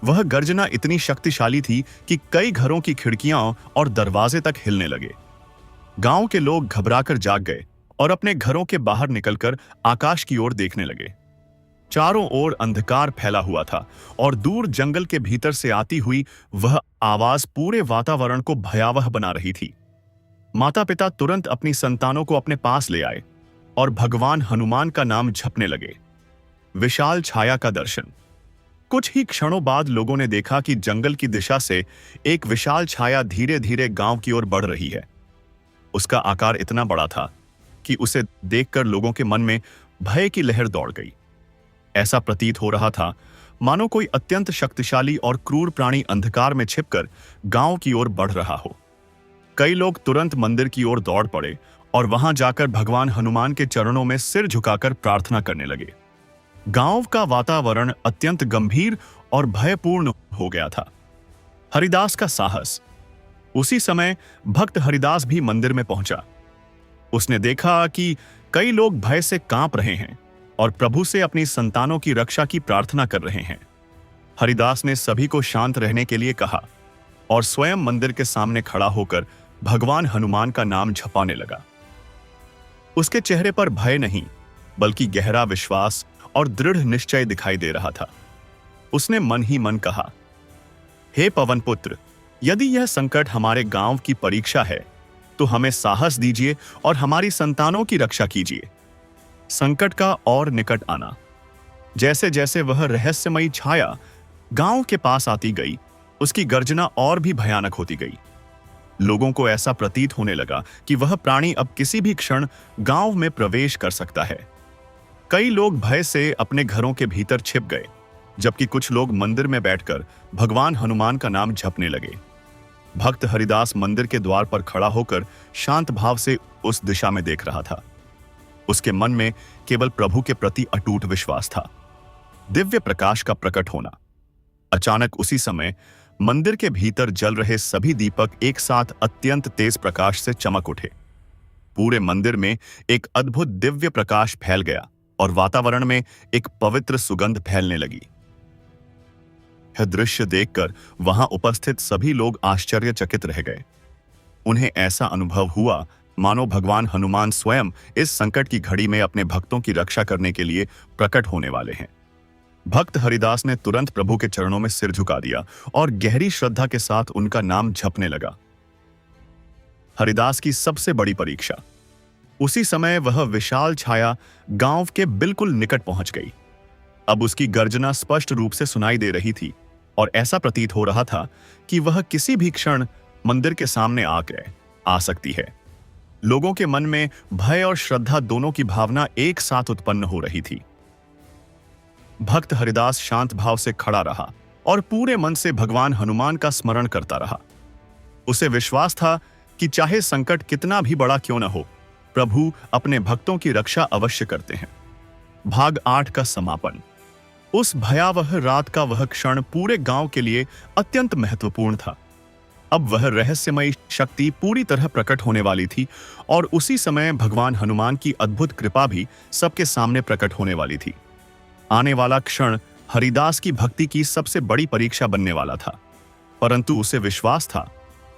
वह गर्जना इतनी शक्तिशाली थी कि कई घरों की खिड़कियां और दरवाजे तक हिलने लगे। गांव के लोग घबराकर जाग गए और अपने घरों के बाहर निकलकर आकाश की ओर देखने लगे। चारों ओर अंधकार फैला हुआ था और दूर जंगल के भीतर से आती हुई वह आवाज पूरे वातावरण को भयावह बना रही थी। माता पिता तुरंत अपनी संतानों को अपने पास ले आए और भगवान हनुमान का नाम जपने लगे। विशाल छाया का दर्शन। कुछ ही क्षणों बाद लोगों ने देखा कि जंगल की दिशा से एक विशाल छाया धीरे धीरे गांव की ओर बढ़ रही है। उसका आकार इतना बड़ा था कि उसे देखकर लोगों के मन में भय की लहर दौड़ गई। ऐसा प्रतीत हो रहा था मानो कोई अत्यंत शक्तिशाली और क्रूर प्राणी अंधकार में छिपकर गांव की ओर बढ़ रहा हो। कई लोग तुरंत मंदिर की ओर दौड़ पड़े और वहां जाकर भगवान हनुमान के चरणों में सिर झुकाकर प्रार्थना करने लगे। गांव का वातावरण अत्यंत गंभीर और भयपूर्ण हो गया था। हरिदास का साहस। उसी समय भक्त हरिदास भी मंदिर में पहुंचा। उसने देखा कि कई लोग भय से कांप रहे हैं और प्रभु से अपनी संतानों की रक्षा की प्रार्थना कर रहे हैं। हरिदास ने सभी को शांत रहने के लिए कहा और स्वयं मंदिर के सामने खड़ा होकर भगवान हनुमान का नाम जपाने लगा। उसके चेहरे पर भय नहीं, बल्कि गहरा विश्वास और दृढ़ निश्चय दिखाई दे रहा था। उसने मन ही मन कहा, हे पवन पुत्र, यदि यह संकट हमारे गांव की परीक्षा है, तो हमें साहस दीजिए और हमारी संतानों की रक्षा कीजिए। संकट का और निकट आना। जैसे जैसे वह रहस्यमयी छाया गांव के पास आती गई, उसकी गर्जना और भी भयानक होती गई। लोगों को ऐसा प्रतीत होने लगा कि वह प्राणी अब किसी भी क्षण गांव में प्रवेश कर सकता है। कई लोग भय से अपने घरों के भीतर छिप गए, जबकि कुछ लोग मंदिर में बैठकर भगवान हनुमान का नाम जपने लगे। भक्त हरिदास मंदिर के द्वार पर खड़ा होकर शांत भाव से उस दिशा में देख रहा था। उसके मन में केवल प्रभु के प्रति अटूट विश्वास था। दिव्य प्रकाश का प्रकट होना। अचानक उसी समय मंदिर के भीतर जल रहे सभी दीपक एक साथ अत्यंत तेज प्रकाश से चमक उठे। पूरे मंदिर में एक अद्भुत दिव्य प्रकाश फैल गया और वातावरण में एक पवित्र सुगंध फैलने लगी। यह दृश्य देखकर वहां उपस्थित सभी लोग आश्चर्यचकित रह गए। उन्हें ऐसा अनुभव हुआ मानो भगवान हनुमान स्वयं इस संकट की घड़ी में अपने भक्तों की रक्षा करने के लिए प्रकट होने वाले हैं। भक्त हरिदास ने तुरंत प्रभु के चरणों में सिर झुका दिया और गहरी श्रद्धा के साथ उनका नाम जपने लगा। हरिदास की सबसे बड़ी परीक्षा। उसी समय वह विशाल छाया गांव के बिल्कुल निकट पहुंच गई। अब उसकी गर्जना स्पष्ट रूप से सुनाई दे रही थी और ऐसा प्रतीत हो रहा था कि वह किसी भी क्षण मंदिर के सामने आ सकती है। लोगों के मन में भय और श्रद्धा दोनों की भावना एक साथ उत्पन्न हो रही थी। भक्त हरिदास शांत भाव से खड़ा रहा और पूरे मन से भगवान हनुमान का स्मरण करता रहा। उसे विश्वास था कि चाहे संकट कितना भी बड़ा क्यों न हो, प्रभु अपने भक्तों की रक्षा अवश्य करते हैं। भाग 8 का समापन। उस भयावह रात का वह क्षण पूरे गांव के लिए अत्यंत महत्वपूर्ण था। अब वह रहस्यमयी शक्ति पूरी तरह प्रकट होने वाली थी और उसी समय भगवान हनुमान की अद्भुत कृपा भी सबके सामने प्रकट होने वाली थी। आने वाला क्षण हरिदास की भक्ति की सबसे बड़ी परीक्षा बनने वाला था, परंतु उसे विश्वास था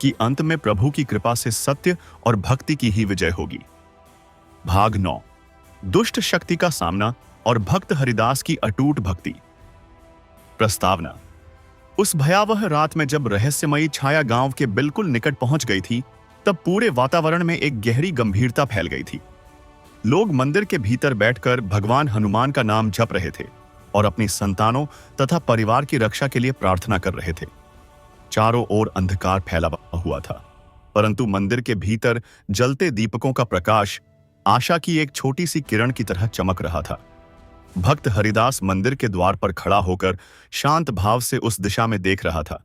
कि अंत में प्रभु की कृपा से सत्य और भक्ति की ही विजय होगी। भाग 9। दुष्ट शक्ति का सामना और भक्त हरिदास की अटूट भक्ति। प्रस्तावना। उस भयावह रात में जब रहस्यमयी छाया गांव के बिल्कुल निकट पहुंच गई थी, तब पूरे वातावरण में एक गहरी गंभीरता फैल गई थी। लोग मंदिर के भीतर बैठकर भगवान हनुमान का नाम जप रहे थे और अपनी संतानों तथा परिवार की रक्षा के लिए प्रार्थना कर रहे थे। चारों ओर अंधकार फैला हुआ था, परंतु मंदिर के भीतर जलते दीपकों का प्रकाश आशा की एक छोटी सी किरण की तरह चमक रहा था। भक्त हरिदास मंदिर के द्वार पर खड़ा होकर शांत भाव से उस दिशा में देख रहा था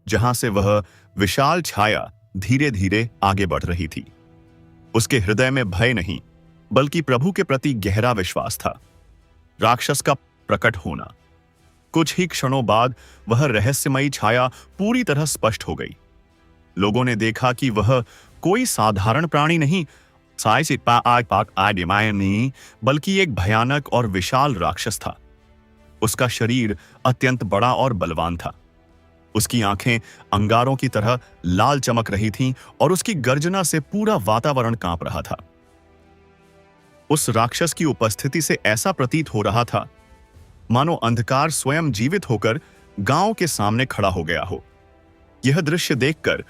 जहां से वह विशाल छाया धीरे धीरे आगे बढ़ रही थी। उसके हृदय में भय नहीं, बल्कि प्रभु के प्रति गहरा विश्वास था। राक्षस का प्रकट होना। कुछ ही क्षणों बाद वह रहस्यमयी छाया पूरी तरह स्पष्ट हो गई। लोगों ने देखा कि वह कोई साधारण प्राणी नहीं, बल्कि एक भयानक और विशाल राक्षस था। उसका शरीर अत्यंत बड़ा और बलवान था। उसकी आंखें अंगारों की तरह लाल चमक रही थीं और उसकी गर्जना से पूरा वातावरण कांप रहा था। उस राक्षस की उपस्थिति से ऐसा प्रतीत हो रहा था मानो अंधकार स्वयं जीवित होकर गांव के सामने खड़ा हो गया हो। यह दृश्य देखकर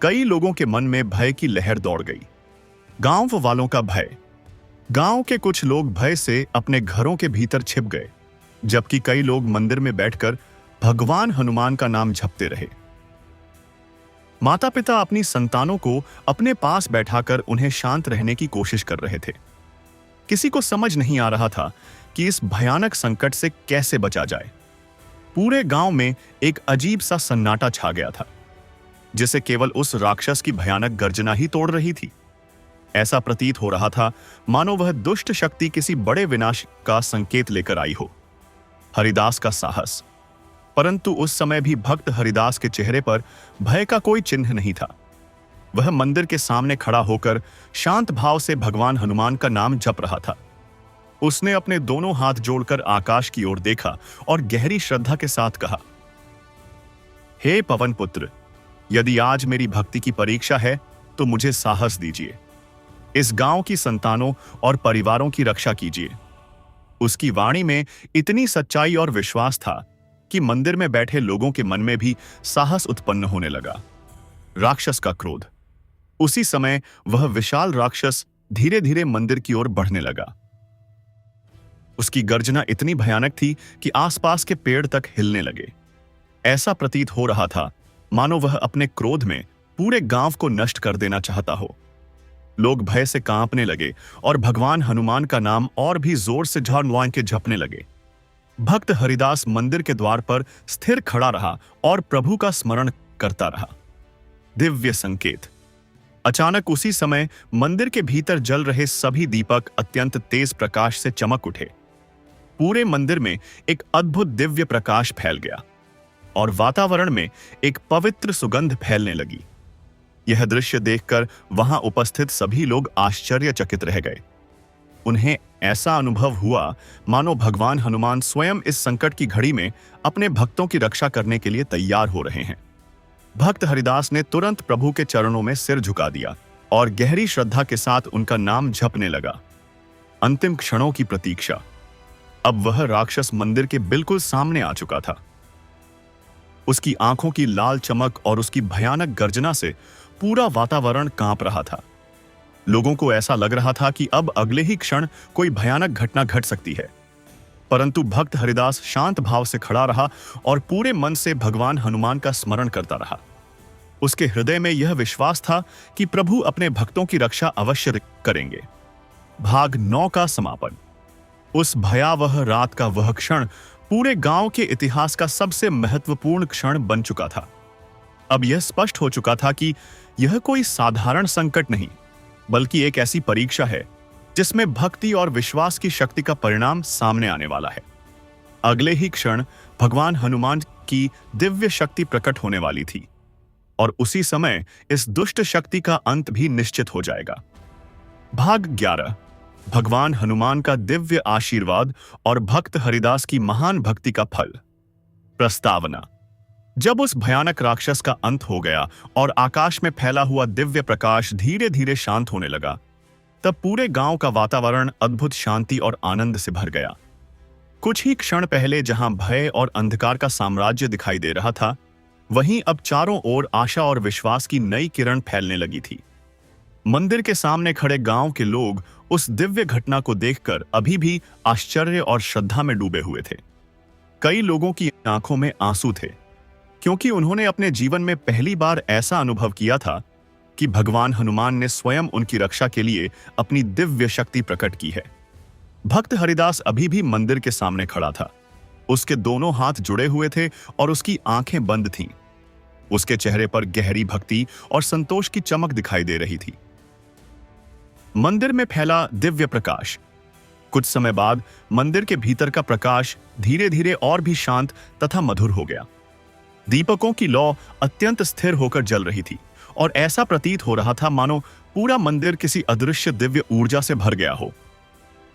कई लोगों के मन में भय की लहर दौड़ गई। गांव वालों का भय। गांव के कुछ लोग भय से अपने घरों के भीतर छिप गए, जबकि कई लोग मंदिर में बैठकर भगवान हनुमान का नाम जपते रहे। माता पिता अपनी संतानों को अपने पास बैठाकर उन्हें शांत रहने की कोशिश कर रहे थे। किसी को समझ नहीं आ रहा था कि इस भयानक संकट से कैसे बचा जाए। पूरे गांव में एक अजीब सा सन्नाटा छा गया था, जिसे केवल उस राक्षस की भयानक गर्जना ही तोड़ रही थी। ऐसा प्रतीत हो रहा था मानो वह दुष्ट शक्ति किसी बड़े विनाश का संकेत लेकर आई हो। हरिदास का साहस। परंतु उस समय भी भक्त हरिदास के चेहरे पर भय का कोई चिन्ह नहीं था। वह मंदिर के सामने खड़ा होकर शांत भाव से भगवान हनुमान का नाम जप रहा था। उसने अपने दोनों हाथ जोड़कर आकाश की ओर देखा और गहरी श्रद्धा के साथ कहा, हे पवन पुत्र, यदि आज मेरी भक्ति की परीक्षा है तो मुझे साहस दीजिए। इस गांव की संतानों और परिवारों की रक्षा कीजिए। उसकी वाणी में इतनी सच्चाई और विश्वास था कि मंदिर में बैठे लोगों के मन में भी साहस उत्पन्न होने लगा। राक्षस का क्रोध। उसी समय वह विशाल राक्षस धीरे धीरे मंदिर की ओर बढ़ने लगा। उसकी गर्जना इतनी भयानक थी कि आसपास के पेड़ तक हिलने लगे। ऐसा प्रतीत हो रहा था मानो वह अपने क्रोध में पूरे गांव को नष्ट कर देना चाहता हो। लोग भय से कांपने लगे और भगवान हनुमान का नाम और भी जोर से झाड़ के जपने लगे। भक्त हरिदास मंदिर के द्वार पर स्थिर खड़ा रहा और प्रभु का स्मरण करता रहा। दिव्य संकेत। अचानक उसी समय मंदिर के भीतर जल रहे सभी दीपक अत्यंत तेज प्रकाश से चमक उठे। पूरे मंदिर में एक अद्भुत दिव्य प्रकाश फैल गया और वातावरण में एक पवित्र सुगंध फैलने लगी। यह दृश्य देखकर वहां उपस्थित सभी लोग आश्चर्यचकित रह गए। उन्हें ऐसा अनुभव हुआ मानो भगवान हनुमान स्वयं इस संकट की घड़ी में अपने भक्तों की रक्षा करने के लिए तैयार हो रहे हैं। भक्त हरिदास ने तुरंत प्रभु के चरणों में सिर झुका दिया और गहरी श्रद्धा के साथ उनका नाम जपने लगा। अंतिम क्षणों की प्रतीक्षा। अब वह राक्षस मंदिर के बिल्कुल सामने आ चुका था। उसकी आंखों की लाल चमक और उसकी भयानक गर्जना से पूरा वातावरण कांप रहा था। लोगों को ऐसा लग रहा था कि अब अगले ही क्षण कोई भयानक घटना घट सकती है। परंतु भक्त हरिदास शांत भाव से खड़ा रहा और पूरे मन से भगवान हनुमान का स्मरण करता रहा। उसके हृदय में यह विश्वास था कि प्रभु अपने भक्तों की रक्षा अवश्य करेंगे। भाग 9 का समापन। उस भयावह रात का वह क्षण पूरे गांव के इतिहास का सबसे महत्वपूर्ण क्षण बन चुका था। अब यह स्पष्ट हो चुका था कि यह कोई साधारण संकट नहीं, बल्कि एक ऐसी परीक्षा है जिसमें भक्ति और विश्वास की शक्ति का परिणाम सामने आने वाला है। अगले ही क्षण भगवान हनुमान की दिव्य शक्ति प्रकट होने वाली थी और उसी समय इस दुष्ट शक्ति का अंत भी निश्चित हो जाएगा। भाग 11। भगवान हनुमान का दिव्य आशीर्वाद और भक्त हरिदास की महान भक्ति का फल। प्रस्तावना। जब उस भयानक राक्षस का अंत हो गया और आकाश में फैला हुआ दिव्य प्रकाश धीरे धीरे शांत होने लगा, तब पूरे गांव का वातावरण अद्भुत शांति और आनंद से भर गया। कुछ ही क्षण पहले जहां भय और अंधकार का साम्राज्य दिखाई दे रहा था, वहीं अब चारों ओर आशा और विश्वास की नई किरण फैलने लगी थी। मंदिर के सामने खड़े गांव के लोग उस दिव्य घटना को देखकर अभी भी आश्चर्य और श्रद्धा में डूबे हुए थे। कई लोगों की आंखों में आंसू थे, क्योंकि उन्होंने अपने जीवन में पहली बार ऐसा अनुभव किया था कि भगवान हनुमान ने स्वयं उनकी रक्षा के लिए अपनी दिव्य शक्ति प्रकट की है। भक्त हरिदास अभी भी मंदिर के सामने खड़ा था। उसके दोनों हाथ जुड़े हुए थे और उसकी आंखें बंद थीं। उसके चेहरे पर गहरी भक्ति और संतोष की चमक दिखाई दे रही थी। मंदिर में फैला दिव्य प्रकाश। कुछ समय बाद मंदिर के भीतर का प्रकाश धीरे धीरे और भी शांत तथा मधुर हो गया। दीपकों की लौ अत्यंत स्थिर होकर जल रही थी और ऐसा प्रतीत हो रहा था मानो पूरा मंदिर किसी अदृश्य दिव्य ऊर्जा से भर गया हो।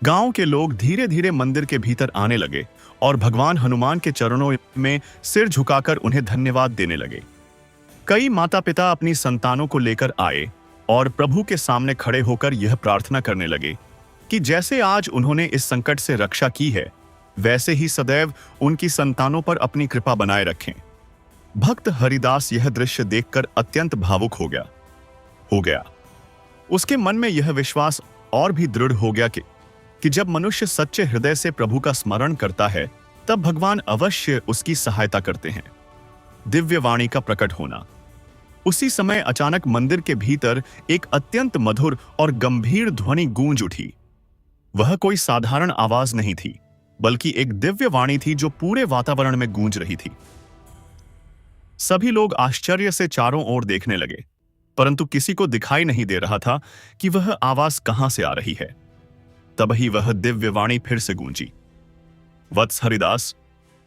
गांव के लोग धीरे धीरे मंदिर के भीतर आने लगे और भगवान हनुमान के चरणों में सिर झुकाकर उन्हें धन्यवाद देने लगे। कई माता पिता अपनी संतानों को लेकर आए और प्रभु के सामने खड़े होकर यह प्रार्थना करने लगे कि जैसे आज उन्होंने इस संकट से रक्षा की है, वैसे ही सदैव उनकी संतानों पर अपनी कृपा बनाए रखें। भक्त हरिदास यह दृश्य देखकर अत्यंत भावुक हो गया। उसके मन में यह विश्वास और भी दृढ़ हो गया कि जब मनुष्य सच्चे हृदय से प्रभु का स्मरण करता है, तब भगवान अवश्य उसकी सहायता करते हैं। दिव्य वाणी का प्रकट होना। उसी समय अचानक मंदिर के भीतर एक अत्यंत मधुर और गंभीर ध्वनि गूंज उठी। वह कोई साधारण आवाज नहीं थी, बल्कि एक दिव्य वाणी थी जो पूरे वातावरण में गूंज रही थी। सभी लोग आश्चर्य से चारों ओर देखने लगे, परंतु किसी को दिखाई नहीं दे रहा था कि वह आवाज कहां से आ रही है। तभी वह दिव्य वाणी फिर से गूंजी। वत्स हरिदास,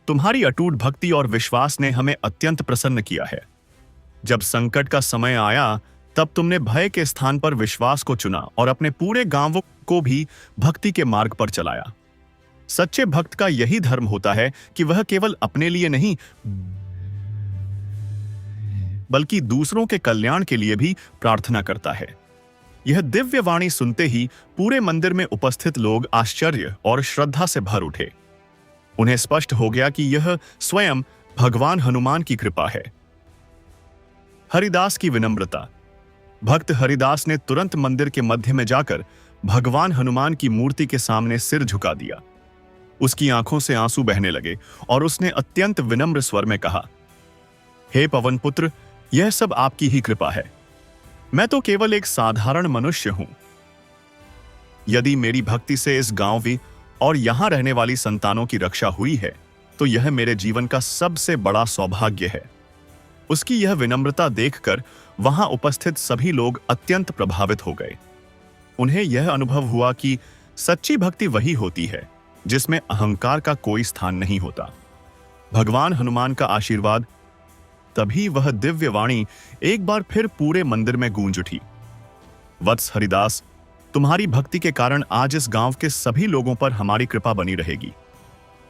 तुम्हारी अटूट भक्ति और विश्वास ने हमें अत्यंत प्रसन्न किया है। जब संकट का समय आया, तब तुमने भय के स्थान पर विश्वास को चुना और अपने पूरे गांव को भी भक्ति के मार्ग पर चलाया। सच्चे भक्त का यही धर्म होता है कि वह केवल अपने लिए नहीं, बल्कि दूसरों के कल्याण के लिए भी प्रार्थना करता है। यह दिव्य वाणी सुनते ही पूरे मंदिर में उपस्थित लोग आश्चर्य और श्रद्धा से भर उठे। उन्हें स्पष्ट हो गया कि यह स्वयं भगवान हनुमान की कृपा है। हरिदास की विनम्रता। भक्त हरिदास ने तुरंत मंदिर के मध्य में जाकर भगवान हनुमान की मूर्ति के सामने सिर झुका दिया। उसकी आंखों से आंसू बहने लगे और उसने अत्यंत विनम्र स्वर में कहा, हे पवन पुत्र, यह सब आपकी ही कृपा है। मैं तो केवल एक साधारण मनुष्य हूं। यदि मेरी भक्ति से इस गांव भी और यहां रहने वाली संतानों की रक्षा हुई है, तो यह मेरे जीवन का सबसे बड़ा सौभाग्य है। उसकी यह विनम्रता देखकर वहां उपस्थित सभी लोग अत्यंत प्रभावित हो गए। उन्हें यह अनुभव हुआ कि सच्ची भक्ति वही होती है जिसमें अहंकार का कोई स्थान नहीं होता। भगवान हनुमान का आशीर्वाद। तभी वह दिव्य वाणी एक बार फिर पूरे मंदिर में गूंज उठी। वत्स हरिदास, तुम्हारी भक्ति के कारण आज इस गांव के सभी लोगों पर हमारी कृपा बनी रहेगी।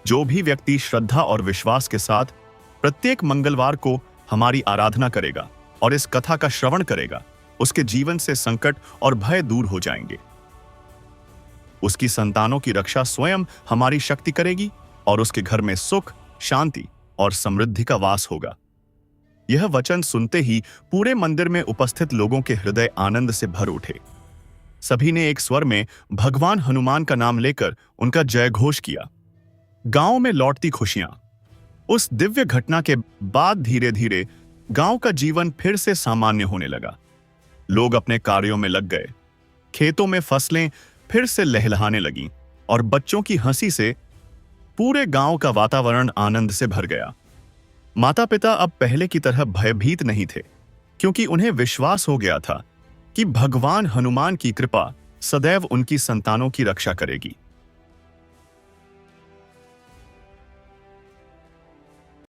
जो भी व्यक्ति श्रद्धा और विश्वास के साथ प्रत्येक मंगलवार को हमारी आराधना करेगा और इस कथा का श्रवण करेगा, उसके जीवन से संकट और भय दूर हो जाएंगे। उसकी संतानों की रक्षा स्वयं हमारी शक्ति करेगी और उसके घर में सुख, शांति और समृद्धि का वास होगा। यह वचन सुनते ही पूरे मंदिर में उपस्थित लोगों के हृदय आनंद से भर उठे। सभी ने एक स्वर में भगवान हनुमान का नाम लेकर उनका जय घोष किया। गांव में लौटती खुशियां। उस दिव्य घटना के बाद धीरे धीरे गांव का जीवन फिर से सामान्य होने लगा। लोग अपने कार्यों में लग गए, खेतों में फसलें फिर से लहलहाने लगीं और बच्चों की हंसी से पूरे गांव का वातावरण आनंद से भर गया। माता पिता अब पहले की तरह भयभीत नहीं थे, क्योंकि उन्हें विश्वास हो गया था कि भगवान हनुमान की कृपा सदैव उनकी संतानों की रक्षा करेगी।